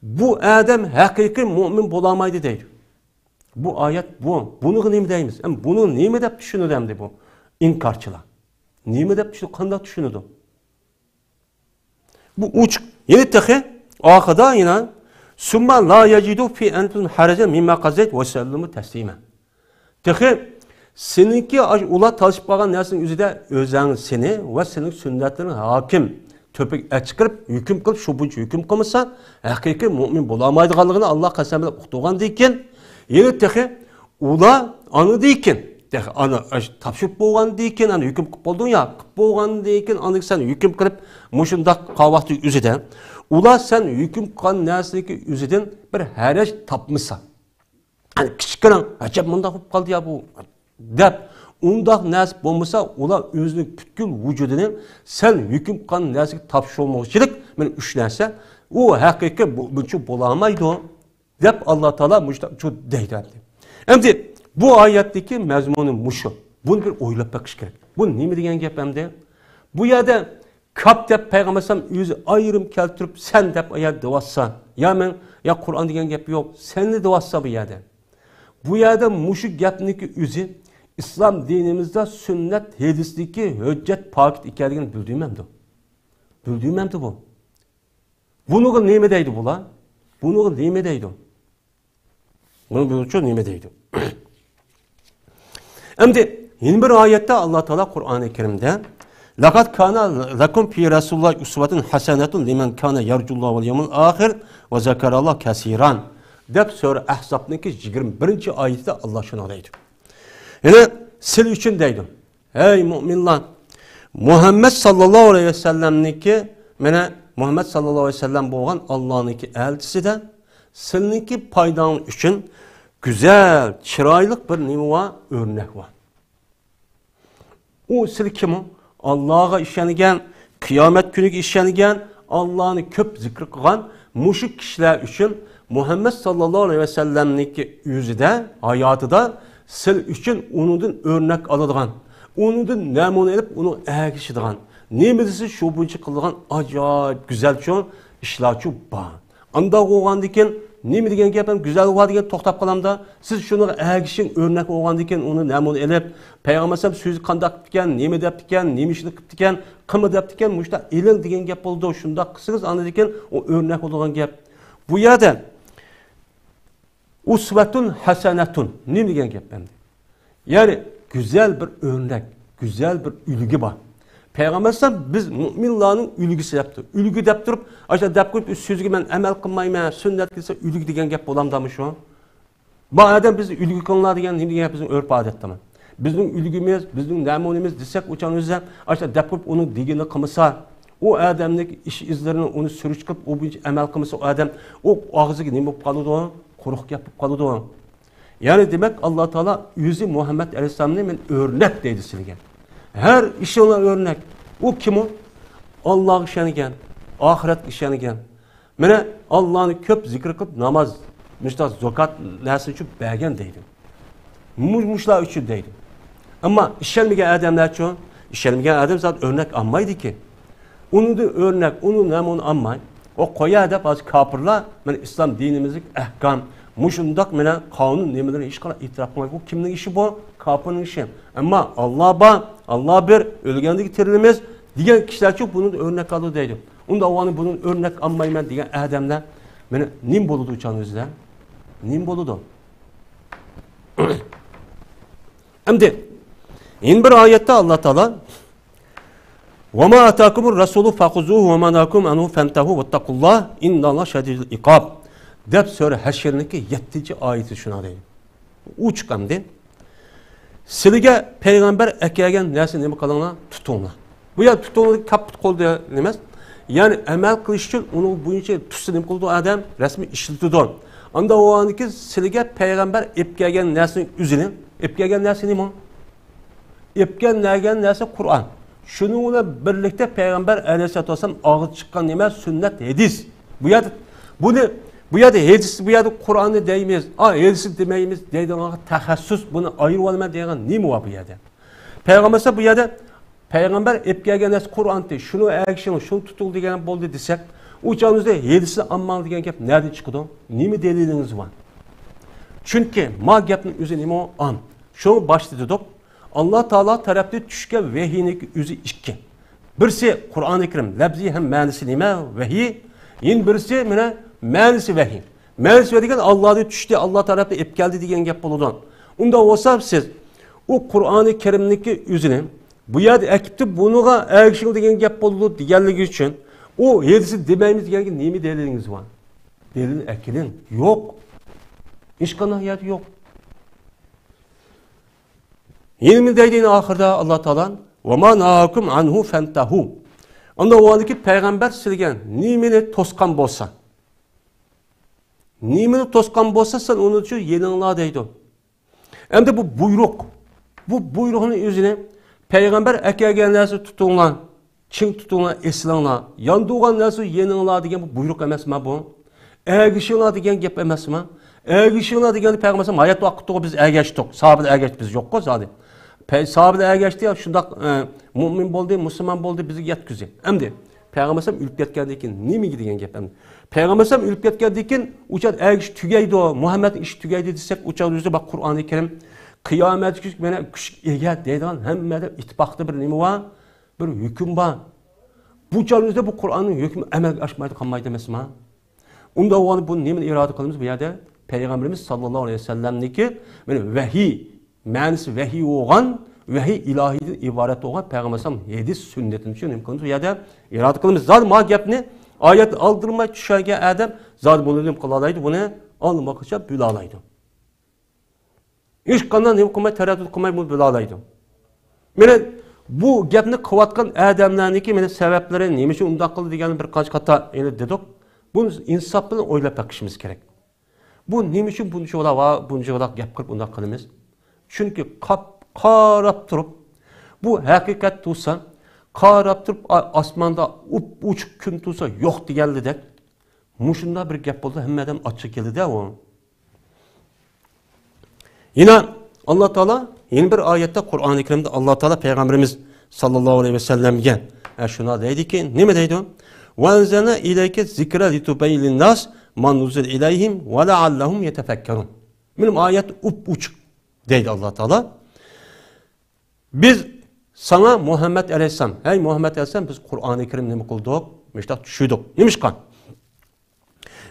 [SPEAKER 2] bu adam hakiki mümin bulamaydı deydi. Bu ayet bu. Bunu neme deyimiz? Bunu neme dep düşünüremdi bu? İnkarçılar. Nime de düşünü, kanda düşünüdü. Bu uç. Yeni tehi, ahada yine, summa la yacidu fi entum haracan mimma qazayt ve sellumu teslime. Tehi, seninki ula talışıp kalan nesin üzerinde özen seni ve senin sünnetlerin hakim töpek açıkırıp, hüküm kılıp, şu bunca hüküm kılmışsa, hakiki mümin bulamaydı kalığını Allah kasemle okuduğun deyken, yeni tehi, ula anı deyken, ana tapşırıp boğan deyken, ana hüküm kılıp oldun ya, kılıp boğan deyken, ana sen hüküm kılıp, muşunda kavahtı üzerinde, ula sen hüküm kılan nesindeki üzerinde bir haraç tapmışsa, hani küçükken, acaba bunda kılıp kaldı ya bu, dep, undaq nasip olmasa, ula özünün bütkül vücudunu sen hüküm kılan nesindeki tapşırılmışçılık, ben üçlense, o hakiki bunçu bulamaydı o, dep Allah Teala muşta deydi. Hem bu ayetteki mezmunun muşu. Bunu bir oylap bakış gerek. Bu nime degen gap hamda? Bu yerda kap dep Peygambersam özü ayrım keltirip sen dep ayet devassa. Ya men ya Kur'an degen gap yok. Sen de devassa bu yerda. Bu yerda muşu gapniki özü İslam dinimizde sünnet hadisdeki hüccet pakit ekanligini bildirmemdi. Bildirmemdi bu. Bunu nime deydi bular? Bunu nime deydi? Bunu bildirço nime deydi? Şimdi yeni bir ayette Allah Teala Kur'an-ı Kerim'de "Laqad kana lakum fi Rasulillah uswatun hasenetun limen kana yercullah vel yevmil ahir ve zekerallah kesiran." deb Sure Ahzab'niki 21. ayette Allah şunu deydi. Yani sil üçün deydi. Ey müminler, Muhammed sallallahu aleyhi ve sellem'niki mene Muhammed sallallahu aleyhi ve sellem boğan Allah'nınki elçisi de silniki paydan üçün güzel, çıraylık bir nime var, örnek var. O sil kim o? Allah'a işlenigen, kıyamet günü işlenigen, Allah'ını köp zikri kılan, muşuk kişiler için Muhammed sallallahu aleyhi ve sellem'niki yüzüde, hayatıda sil için onun örnek alıdığan, onun namunu edip onu erkişidiğen, nemedisi şu bunca kıldıgan acayip güzel çoğun işler çoğun bağın. Anda oğan diken, nemi degen gapim güzel oğa diken toktap kalamda, siz şunu erkişin örnek oğan diken onu namunu edip, Peygambersem sözü kandak diken, nemi dep diken, nemi işini kıp diken, kımı dep diken, muşta elin diken gap oldu, şunda kısınız anı diken o örnek olduğun gap. Bu yerde usvetun hasenetun, nemi degen gap hem de. Yani güzel bir örnek, güzel bir ülgü var. Peygambersen biz müminlerin ülgüsü yaptı. Ülgü dep durup, aşağı dep koyup sözü ben emel kılmayayım, sünnet kılsa ülgü degen gap olamdamış şu an. Bu adam biz ülgü kılınlar degen ne degen bizim örp adet tamam. Bizim ülgümüz, bizim namunimiz desek uçanımızda aşağı dep koyup onun digini kımısa, o adamdaki iş izlerini onu sürüş kılıp o bir emel kımısa o adam o ağzı ne yapıp kalıdı o, koruk yapıp kalıdı o. Yani demek Allah Teala yüzü Muhammed Aleyhisselam'ın örnek deydi silgen. Her işe ona örnek. O kim o? Allah işenigen, ahiret işenigen. Mene Allah'ını köp zikir kılıp namaz, müştah zokat nesin için bergen deydi. Muşlar için deydi. Ama işenmegen adamlar için, işenmegen adam zaten örnek anmaydı ki. Onun da örnek, onun namunu anmay. O koya da bazı kapırlar, İslam dinimizin ehkam, muşundak mene kanun nemeleri iş kadar itiraf kılmak. Bu kimin işi bu? Kapının işi. Ama Allah ba, Allah bir ölgendeki terilimiz diyen kişiler çok bunun örnek aldı deydi. Onda o bunun örnek anmayman diyen adamlar mene nim boludu uçağınızda. Nim boludu. Şimdi in bir ayette Allah Teala وَمَا أَتَاكُمُ الرَّسُولُ فَخُذُوهُ وَمَا نَاكُمْ عَنْهُ فَانْتَهُوا وَاتَّقُوا اللّٰهِ اِنَّ اللّٰهَ شَدِيدُ الْاِقَابِ deb Sure Haşr'niki 7. ayeti şuna deydi. Uç hamdi. Sizge peygamber ekeyen nersin nemi kalana tutunla. Bu yer tutuğunu kapıt kolda demez. Yani emel kılış için onu boyunca tutsa nima qildi adam rasmi ishlatdi. Anda o anki sizga payg'ambar ep kelgan narsaning o'zini, ep kelgan narsa nima? Ep kelgan narsa Qur'on. Shuning bilan birlikda payg'ambar alayhisolatu vasallam og'iz chiqqan nima? Sunnat, hadis. Bu yerda hadis, bu yerda Qur'onni deymiz. Hadis demaymiz deydigan taxassus buni ayirib olma degan nima bor bu yerda? Payg'ambar bu yerda payg'ambar ep kelgan narsa Qur'onni, shuni action, shuni tutul degan bo'ldi desak, u chog'imizda hadisni amman degan gap nereden chiqdi? Nima dalilingiz bor? Chunki ma gapning o'zi nima? An. Shuni boshladik. Allah Taala tarafdan tushgan vahiyning o'zi ikki. Birisi Qur'oni Karim, labzi ham ma'nosi nima? Vahiy. Yin birisi mana ma'nosi vahiy. Ma'nosi degan Allohdan tushdi, Alloh tarafdan ep keldi degan gap bo'ladi. Unda bo'lsa siz u Qur'oni Karimniki o'zini bu yerda akibdi bunuga action degan gap bo'ldi deganligi uchun o hadisi demaymiz deganga nima dalilingiz bor? Dalil akilin yo'q. Hech qanday hayat yo'q. Yeni deydi ahirda Allah Taala ve ma nahakum anhu fantahu. Onda o anki peygamber silgen nimeni toskan bolsa. Nimeni toskan bolsa sen onu için yeningla deydi. Hem de bu buyruk. Bu buyruğun özüne peygamber ekelgen narsa tutunlan, çin tutunlan, eslanlan, yandıgan narsa yeningla degen bu buyruk emas mı bu? Ergişinla degen gap emas mı? Ergişinla degen peygamber hayat vakti biz ergeçtik. Sahabe ergeç biz yok ko zaten. Sahabe ergeçti ya şunda mümin boldu, Müslüman boldu bizi yetküzü. Hem de peygamber ülüp ketkendikin nimi degen gap hem. Peygamber ülüp ketkendikin uçat ergeç tügeydi o. Muhammed iş tügeydi desek uçat yüzü bak Kur'an-ı Kerim kıyamet küçük bana küçük eget deydiğin hemmede itibakta bir nimi var? Bir hüküm var. Bu çağımızda bu Kur'an'ın hükmü emel aşmaydı kalmaydı demesine. Onda o an bunu nemin irade kılımız bu yerde Peygamberimiz sallallahu aleyhi ve sellem'deki vahiy, manisi vahiy olan, vahiy ilahiden ibaret olan Peygamberimiz hadis sünnetini için nemin kılımız bu yerde irade kılımız. Zaten ma gapni ayet aldırma düşerge adam zaten bunu nemin kılalaydı, bunu almak için bülalaydı. Hiç kandan nemin kılmay, tereddüt kılmay bunu bülalaydı. Bu gapni qilayotgan adamlarniki meni sebeplari nima uchun undaq qildi degan bir qancha qator dedik. Buni insof bilan o'ylab boqishimiz kerak. Bu nima uchun buncha gap qilib undaq qilamiz? Chunki qarab turib bu haqiqat tursa, qarab turib osmonda uchiq kun tursa yo'q deganidek mushunda bir gap bo'lsa hammadan ochiq keldi-da u. Yine Allah Teala yeni bir ayette Kur'an-ı Kerim'de Allah Teala Peygamberimiz sallallahu aleyhi ve sellem'e şuna deydi ki ne deydi? وَاَنْزَلَا اِلَيْكَ ذِكْرَ لِتُبَيِّنَ لِلنَّاسِ مَا نُزِّلَ اِلَيْهِمْ وَلَعَلَّهُمْ يَتَفَكَّرُونَ. Benim ayet uçuk deydi Allah Teala. Biz sana Muhammed Aleyhisselam, hey Muhammed Aleyhisselam biz Kur'an-ı Kerim nemi kıldık? Meştak düşürdük. Nemişkan?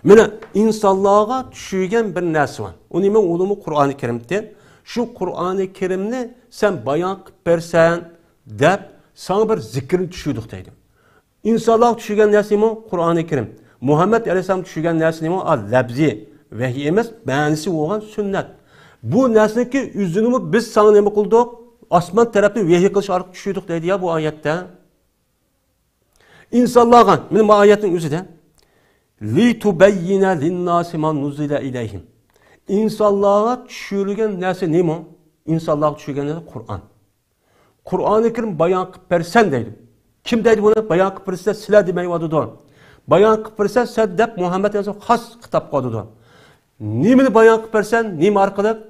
[SPEAKER 2] Mene insanlığa düşüyen bir nersi var. O nemi ulumu Kur'an-ı Kerim'de. Şu Kur'an-ı Kerim'ni sen bayan versen deyip sana bir zikrini düşürdük deydim. İnsanlar düşüren nersi mi? Kur'an-ı Kerim. Muhammed Aleyhisselam düşüren nersi mi? Labzi. Vahiy emas, ma'nisi olan sünnet. Bu nersinki yüzünü biz sana nemi kıldık? Osman tarafı vahiy kılış arık düşürdük deydi ya bu ayette. İnsanlarga, benim ayetin yüzü de لِتُبَيِّنَ لِلنَّاسِ مَا نُزِّلَ اِلَيْهِمْ. İnsanlığa düşürülgen nersi neyim o? İnsanlığa düşürülgen nersi? Kur'an. Kur'an-ı Kerim bayan kıpırsen deydi. Kim deydi bunu? Bayan kıpırsen silah demeyi vadıdı. Bayan kıpırsen sen deyip Muhammed Aleyhisselam has kitap koydudu. Nimini bayan kıpırsen, nim arkalık?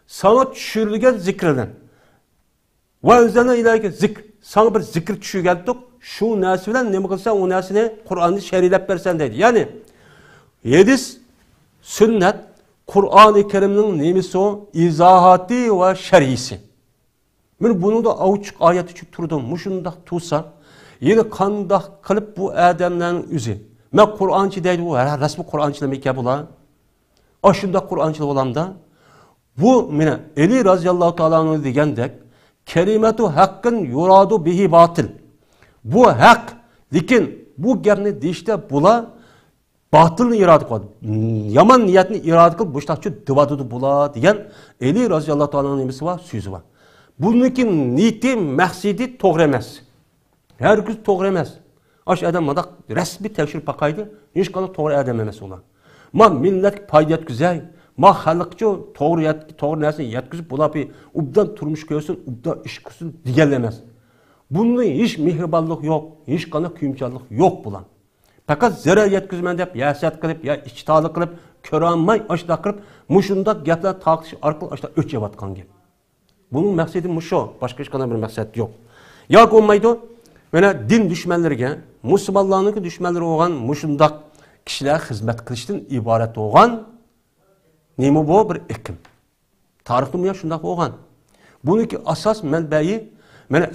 [SPEAKER 2] Sana düşürülgen zikreden. وَاَنْزَلَا اِلَيْكَ zikr. Sana bir zikir düşürgeldik. Şu nersi bilen ne mi kılsan o nersini Kur'an'ı şerilep versen deydi. Yani hadis, sünnet, Kur'an-ı Kerim'in nemisi o izahati ve şerhisi. Ben bunu da avuç ayet için turdum. Muşunda tutsa yine kandak kılıp bu adamların yüzü. Ben Kur'ancı deydi bu. Her resmi Kur'ancılığı mekâ bula. Aşında Kur'ancılığı olan da bu mine Eli razıyallahu ta'ala'nın degendek kelimetu hakkın yuradu bihi batıl. Bu hak, lekin bu gapni deyishda bular batılni irade qiladi. Yomon niyatni irade qilib boshqacha divadudi bular degan Ali roziyallohu taoloning nimasi bor, so'zi bor. Buniki niyati, maqsadi to'g'ri emas. Herkes doğru emas. Aş adam madaq resmi tekşirip bakaydı, hiç kana doğru adam emas ular. Ma millet paydat güzel, ma xalqçı doğru narsa yetkizip bular bir ubdan turmuş görsün, ubdan iş qilsin deganlar. Bunda hiç mehribanlık yok, hiç kana kuyumchanlik yok bular. Fakat zarar yetkizmen deb, yasat qilib, ya ichtiholi qilib, ko'rolmay, ashda qilib, mushundaq gaplar taqish orqali ashda o'chayotgan gap. Bunun maqsadi musho, boshqa hech qanday bir maqsad yo'q. Yo'q bo'lmaydi. Mana din düşmanlariga, musulmonlarning düşmanlari bo'lgan mushundaq kishilar xizmat qilishdan iborat bo'lgan nima bu bir iqlim. Tarixda ham shunday bo'lgan. Buniki asos manbai mana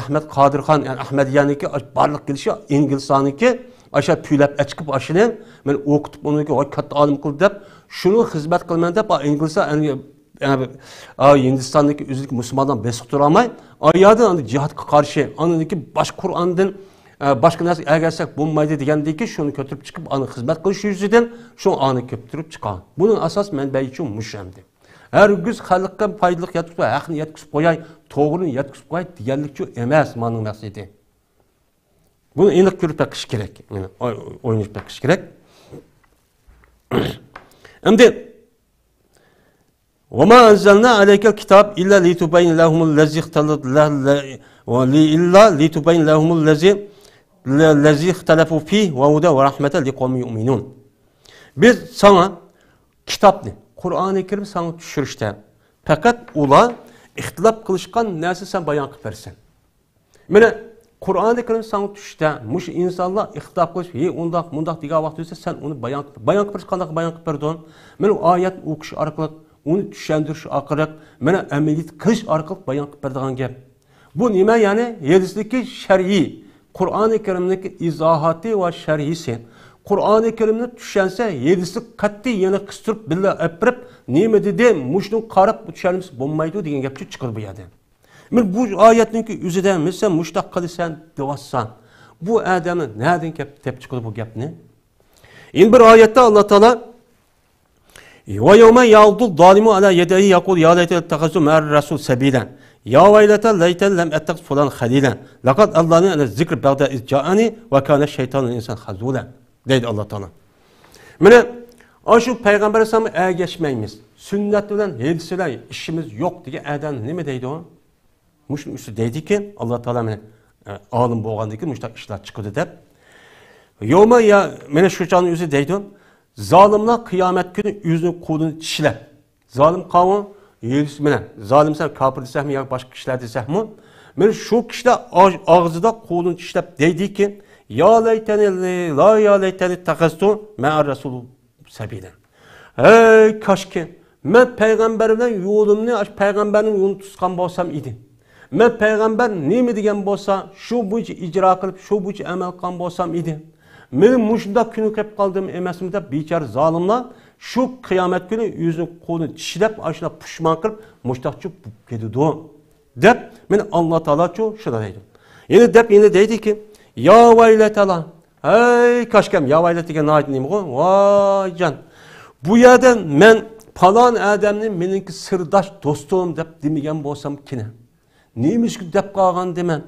[SPEAKER 2] Ahmad Qodirxon, yani Ahmadiyaniki barliq kelishi Ingilsoniki aşa püylab chiqib ashini men o'qitib uniki voy katta olim qildi deb shuni xizmat qilman deb Ingilson Hindistondagi o'zlik musulmonlar besiq tura olmay oyadi jihodga qarshi aniki bosh Qur'ondan boshqa narsa agarsak bo'lmaydi degandiki shuni ko'tarib chiqib ani xizmat qilish yuzidan shu ani ko'ptirib chiqqan. Buning asos manbai uchun mushamdi. Hergiz xalqqa foydali yetkazib, haqni yetkazib qo'yay, to'g'rini yetkazib qo'yay deganlikchi emas mening maqsadim. Bunu aniq ko'rib baqish kerak. Mana o'ynab baqish kerak. Endi وَمَا أَنزَلْنَا عَلَيْكَ الْكِتَابَ إِلَّا لِتُبَيِّنَ لَهُمُ الَّذِي اخْتَلَفُوا فِيهِ وَهُدًى وَرَحْمَةً لِقَوْمٍ يُؤْمِنُونَ. Biz sana kitapni, Kur'an-ı Kerim sana düşürüşte. Fakat ula ihtilaf kılışkan neyse sen bayan kıpersin. Mene Kur'an-ı Kerim sana düşüşte. Muş insanlar ihtilaf kılış. Mundak diga vakti ise sen onu bayan kıper. Bayan kıpersin kandak bayan kıperdin. Mene o ayet okuş arkalık, onu düşendiriş arkalık, mene emeliyet kılış arkalık bayan kıperdiğin gep. Bu nime yani? Yedisindeki şer'i, Kur'an-ı Kerim'deki izahatı ve şer'isi. Kur'an-ı Kerim'de düşense yedisi katli yana kıstırıp billa öpürüp nime dedi muşnun qarab düşenimiz bulmaydı diyen gepçi çıkır bu yerden. Bu ayetinki üzerinde mesela muştak kılırsan devassan bu adamın nereden tep çıkır bu gep ne? İn bir ayette Allah Teala ve yevme yağdul zalimu ala yedehi yakul ya leyte tehazu me'er rasul sebilen ya veylete leyten lem etteqs fulan halilen laqad Allah'ın ala zikr ba'da izca'ani ve kâne şeytanın insan hazulen deydi Allah Teala. Mene şu Peygamber Aleyhisselam'ı ergeçmeyimiz, sünnet bilen hadisler işimiz yok diye eden ne mi deydi o? Muşun üstü deydi ki Allah Teala mene alim boğandaki muştak işler çıkıyordu dep. Yoma ya mene şu canın yüzü deydi o. Zalimler kıyamet günü yüzünü kolunu çişler. Zalim kavun yedisi mene. Zalim sen kafir desek mi ya başka kişiler desek mi? Mene şu kişiler ağzıda kolunu çişlep deydi ki ya leyteni la ya leyteni takastu me'ar rasul sebilen. Hey kaşki men peygamberimden yolumni peygamberin yolunu tutkan bolsam idi. Men peygamber nemi degen bolsa şu bu icra qilib şu bu amal qilgan bolsam idi. Men mushunda kuni qilib qoldim emasmi deb bechar zolimlar şu kıyamet günü yüzünü qo'lini tishlab ashuna pushmon qilib mushtaqchi ketdi deb men Alloh taolo shuna deydi. Yine deydi ki ya vayletala. Hey kaşkem ya vaylet degan ayet nima qo'y? Voy can. Bu yerden men falan adamning meniki sirdosh do'stim deb demagan bo'lsam kine. Neymiş ki deb qolgan demen.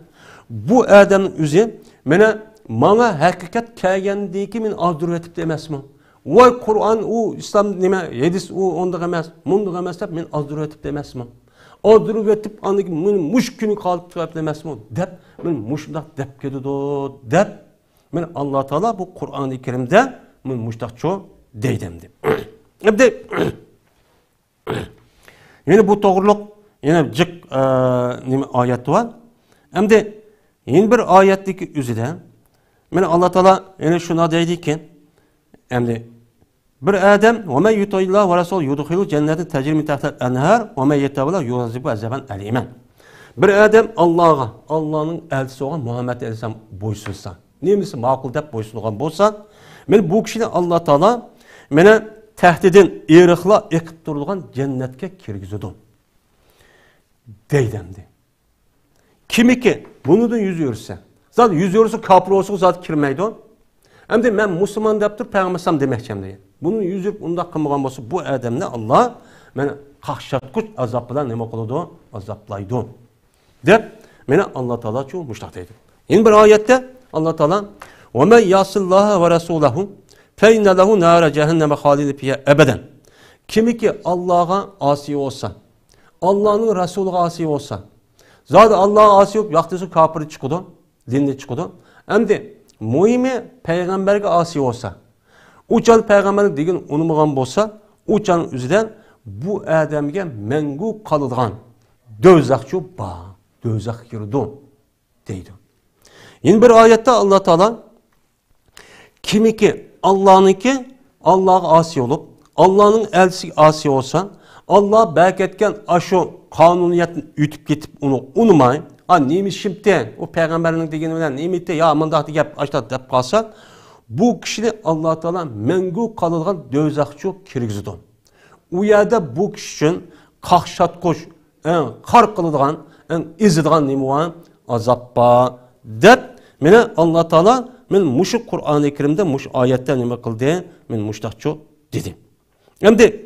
[SPEAKER 2] Bu adamning o'zi mana haqiqat kelgandiki men azdirib etib emasmi? Voy Qur'on u islom nima hadis u ondiq emas, mundiq emas deb men azdirib etib emasmi? Azdirib etib aniki mush kuni qolib turib emasmi deb men mushundaq deb ketdi deb men Alloh taolo bu Qur'oni Kerimda men mushtaqcho deydim deb. Endi yine bu to'g'riliq yine jiq nima oyat var. Endi yine bir oyatdagi o'zida men Alloh taolo yine shuna deydiki endi bir adam ve men yutayillah ve rasul yudhilu cennetin tecri min tahtiha al-anhar ve men yettaqilla yu'azibu azaban aliman. Bir adam Allah'ın elçisi olan Muhammed Aleyhisselam boysunsa, nemisi ma'qul deb boysungan bolsa, men bu kishini Alloh taolo meni tahdidin eriqla eqib turilgan cennetga kirgizdi. Deydimdi. Kimiki bunu da yüz yürüse. Zaten yüz yürüse kafir olsa zaten kirmeydi o. Hem de ben Müslüman deyip durup peygambersem demekçem diye. Bunun yüz yürüp onda kılmagan olsa bu adamne Allah beni kahşatkuç azaplar neme kılıdı o? Azaplaydı. Deyip Mene Allah Teala çok muştak deydi. Yine bir ayette Allah Teala وَمَنْ يَعْصِ اللّٰهَ وَرَسُولَهُ فَاِنَّ لَهُ نَارَ جَهَنَّمَ خَالِدٍ فِيهَا ebeden. Kimi ki Allah'a asi olsa, Allah'ın Resulü'ne asi olsa, zaten Allah'a asi yok, yaktısı kapırı çıkıdı, dinli çıkıdı. Hem de mühimi peygamberge asi olsa, uçan peygamberin digin unumağın bolsa, uçan üzerden bu adamge mengu kalıdığan dözakçı ba, dözak yürüdü deydi. Yine bir ayette Allah Teala kimi ki Allah'a asi olup, Allah'ın elçisi asi olsa, Allah berketken aşo kanuniyetin ütüp gitip onu unumayın. Ha neymiş şimdi o peygamberinin dediğini bilen neymişti ya mındahtı gap açta dep kalsa bu kişide Allah Teala mengu kalıdığan dözakçı kirgizdi. O yerde bu kişi için kahşat koş, kar kılıdığan, izidğan neymuan azappa dep mene Allah Teala men muşu Kur'an-ı Kerim'de muş ayette nime kıldı men muştakçı dedi. Hem de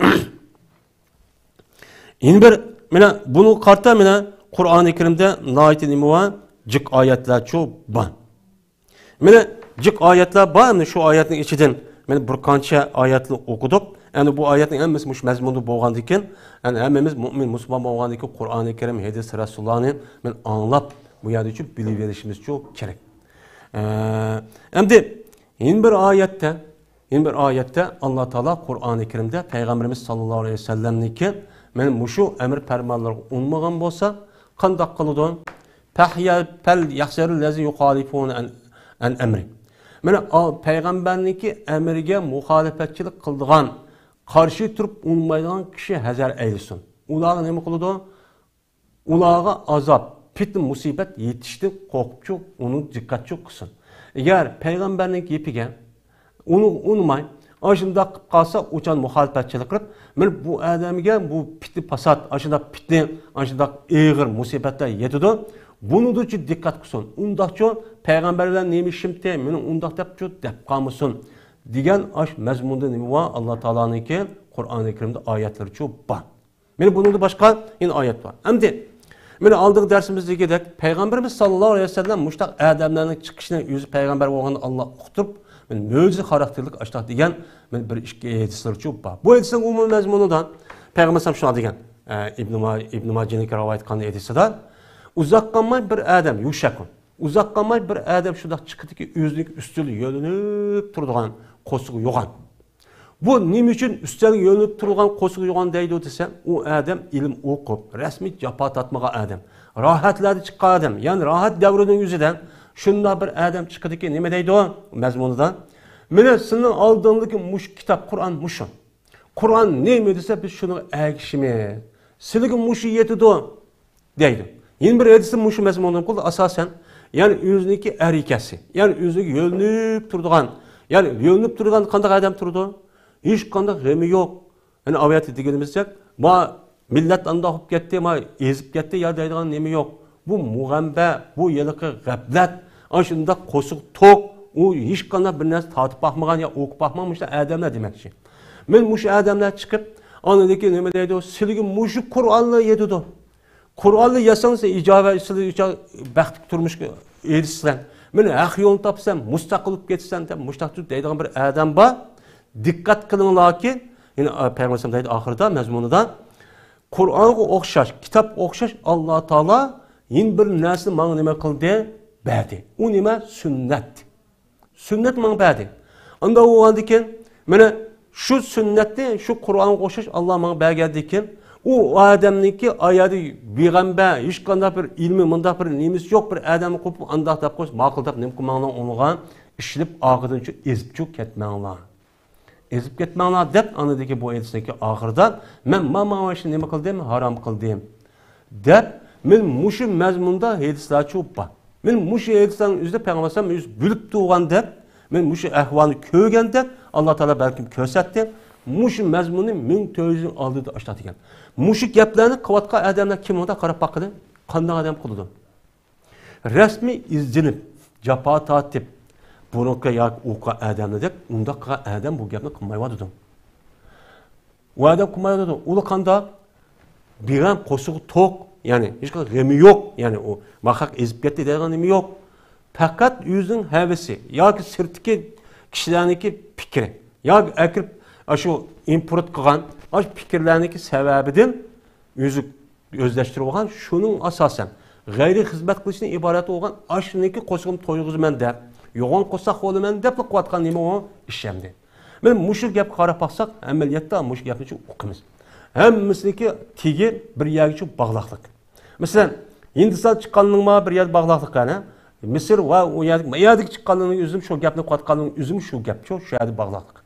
[SPEAKER 2] yine bir mene bunu karta mene Kur'an-ı Kerim'de naiti nime var cık ayetler çok ban. Mene cık ayetler ban şu ayetin içinden men bir kança ayetini okuduk. Yani bu ayetin hemmesi muş mezmunu boğandı iken yani hemmemiz mümin Müslüman boğandı ki Kur'an-ı Kerim hadis Resulullah'ın men anlap bu yerde için biliverişimiz çok gerek. Hem de yine bir ayette Allah Teala Kur'an-ı Kerim'de Peygamberimiz sallallahu aleyhi ve sellem'niki men muşu emir fermanları unmagan bolsa kandak kılıdın pel yahşerul lezi yuhalifun en emri. Men Peygamber'niki emirge muhalefetçilik kıldığan karşı turup unmaydigan kişi hazar eylesin. Ulağa ne kılıdı? Ulağa azap, fitne, musibet yetişti, korkupçu, onu dikkatçi kılsın. Eğer Peygamber'nin yepige, onu unutmayın, aşında kalsa uçan muhalefetçilik kılıp, men bu adamge bu fitne pasat, aşında fitne, aşında eğir musibetler yetidi, bunu da dikkat kılsın. Undakçı Peygamber'den neymiş şimdi, men undak dep kalmasın. Digen aş mezmunda nemi var Allah Teala'nın ki Kur'an-ı Kerim'de ayetleri çok var. Men bunun da başka yine ayet var. Hem de men aldık dersimizde gidek Peygamberimiz sallallahu aleyhi ve sellem muştak adamların çıkışına yüzü peygamber olan Allah okutup men möcüze karakterlik açtaq degen men bir işki hadisler çok var. Bu hadisin umum mezmunundan Peygamber sallallahu şuna degen İbn Mace'nin rivayet kıldığı hadisde uzak kalmay bir adam yuşakun. Uzak kalmay bir adam şunda çıktı ki yüzlük üstülü yönünüp durduğan kosuğu yoğan. Bu neyim için üstüne yönüp durulgan kosuğu yoğan deydi desem, o adam ilim okup, resmi capat atmağa adam. Rahatladı çıkan adam, yani rahat devrinin yüzüden, şunda bir adam çıktı ki, ne deydi o mezmunudan? Mene senin aldığındaki muş kitap, Kur'an muşun. Kur'an neymi dese biz şunu ekşimi, silgin muşu yetidi o, deydi. Yine bir edisin muşu mezmunundan kıldı, asasen, yani yüzündeki erikesi, yani yüzündeki yönüp durduğan, yani yönüp durduğan kandak adam durdu. Hiç kandak remi yok. Yani aviyat degenimizde ma millet anda hop gitti, ma ezip gitti ya deydiğin nemi yok. Bu muğambe, bu yılıkı gaflet, aşında kosuq tok, o hiç kandak bir narsa tatip bakmagan ya okup bakmamışlar adamlar demekçi. Men muş adamlar çıkıp anadaki nemi deydi o silgin muşu Kur'an'la yedidu. Kur'an'la yasansa icabet silgin baktık durmuş erişsen. Men haq yolunu tapsan, mustaqil olup ketsen de mustaqil deydiğin bir adam var. Dikkat kılınlar ki, yine Peygamber deydi ahırda mezmununda Kur'an'a okşaş, kitap okşaş Allah Teala yine bir nesli bana nime kıldı berdi. O nime sünnet. Sünnet bana berdi. Anda o andiken, mene şu sünnette, şu Kur'an'a okşaş Allah bana bergediken, o adamniki ayadi peygamber hiç kanda bir ilmi mında bir nimiz yok bir adamı kopup anda tap koş makıldap nemkumanla onuğan işlip ağıdınçı ezipçuk ketmenlar. Ezip ketmenlar dep anadaki bu edisindeki ağırdan men mama işini neme kıldım haram kıldım. Dep men muşu mezmunda hedisler çok var. Men muşu hedislerin üzerinde peygambersem yüz bülüp doğan dep men muşu ehvanı kögen dep Allah Teala belki kösetti. Muşu mezmunu min tözün aldığı açtı diken. Muşu gaplarni kıvatka adamlar kim onda qarab bakıdı? Qanday adam qılıdı? Resmi izcinip, japa tatip, bununka ya oqa adamlar dep, unda qa adam bu gapni qilmayotdi. O adam qilmayotdi. Uli qanda biran qo'shiq to'q, yani hech qanday g'ami yo'q, yani u mahaq ezib ketdi degan nima yo'q. Faqat o'zining havasi yoki sirtdagi kishilarniki fikri yoki akirib shu import qilgan shu fikrlarniki sababidan o'zi o'zlashtirib olgan, shuning asosan g'ayri xizmat qilishdan iborat bo'lgan ashuniki qo'shim to'yg'izman deb, yo'g'on qo'saq bo'laman deb qilayotgan nima u ishamdi. Men mushu gap qarab baqsaq, amaliyotda mushu gapni shu o'qimiz. Hammasiniki tegi bir yerga bog'liqlik. Masalan, Hindiston chiqqanning bir yer bog'liqlik qana. Misr va u yerga chiqqanning o'zim shu gapni qilayotganim o'zim shu gap shu yerda bog'liqlik.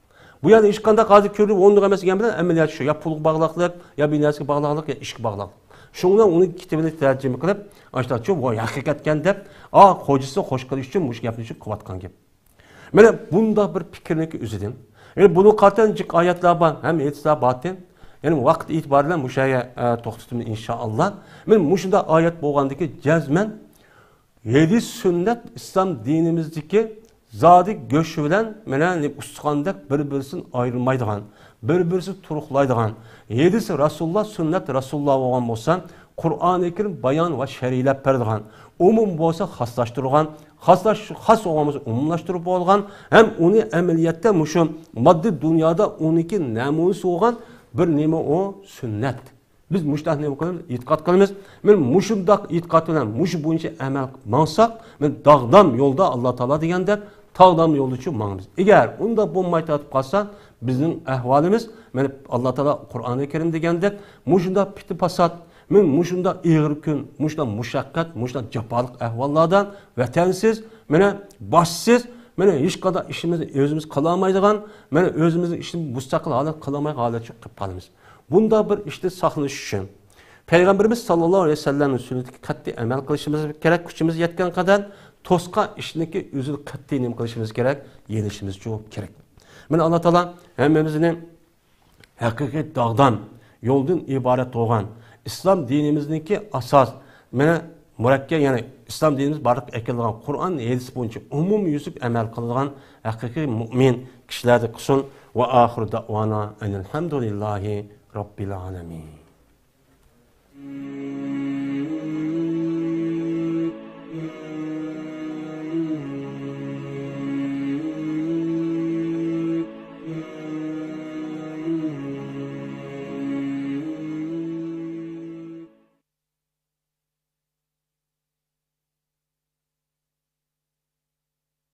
[SPEAKER 2] Bu yerda hech qanday hozir ko'rib o'ndiq emas ekan bilan amaliyot shu, ya pul bog'liqlik, ya binasiga bog'liqlik, ya ishga bog'liqlik. Shundan uni kitobini tarjima qilib, ashtachu bu haqiqatgan deb, xo'jisi xo'sh qilish uchun mush gapni shu qilayotgan gap. Mana bunda bir fikrniki o'zidan. Yani bunu qatan jiq oyatlar bor, ham aytsa batin. Yani vaqt itibariyle muşaya to'xtadim inşallah. Men mushunda oyat bo'lgandiki jazman 7 sünnet İslam dinimizdeki zodi go'shi bilan mana ustixondak bir-birisin ayrılmaydigan, bir-birisi turuqlaydigan. 7'si Rasulullah sünnet Rasulullah bo'lgan bo'lsa, Qur'oni Karim bayon va shariat beradigan. Umum bo'lsa xaslashtirgan, xas olmamız umumlaştırıp olgan, hem onu ameliyatda muşu maddi dünyada 12 namusi olgan bir nima o sünnet. Biz muştah nima qilamiz? İtiqad qilamiz. Men muşundaq itiqad bilan mush bo'yicha amal qilsak, men dağdam yo'lda Alloh taolo degandek tağdam yo'lda chu mangimiz. Agar unda bo'lmay tatib qolsa, bizning ahvolimiz, men Alloh taolo Qur'oni Karim degandek mushunda piti pasat, men mushunda ig'ir kun, mushunda mushaqqat, mushunda jafoliq ahvollardan vatansiz, mena boshsiz, mena hech qanday ishimizni o'zimiz qila olmaydigan, mena o'zimizning ishni mustaqil holat qilamay holatga qilib qolamiz. Bunda bir işte saqlanish uchun Peygamberimiz sallallohu alayhi vasallamning sunnatiga qat'iy amal qilishimiz kerak, kuchimiz yetgan qadar to'sqa ishniki o'zini qat'iy nima qilishimiz kerak, yenishimiz kerak. Mana Alloh taolo hammamizni haqiqiy dog'dan, yo'ldan iborat bo'lgan İslam dinimizdeki asas, mana murakkab, yani İslam dinimiz barliq ekilgan Qur'on hadis bo'yicha umum yuzib amal qiladigan haqiqiy mu'min kishilarni qilsin. Va oxir da'vona alhamdulillahi robbil alamin.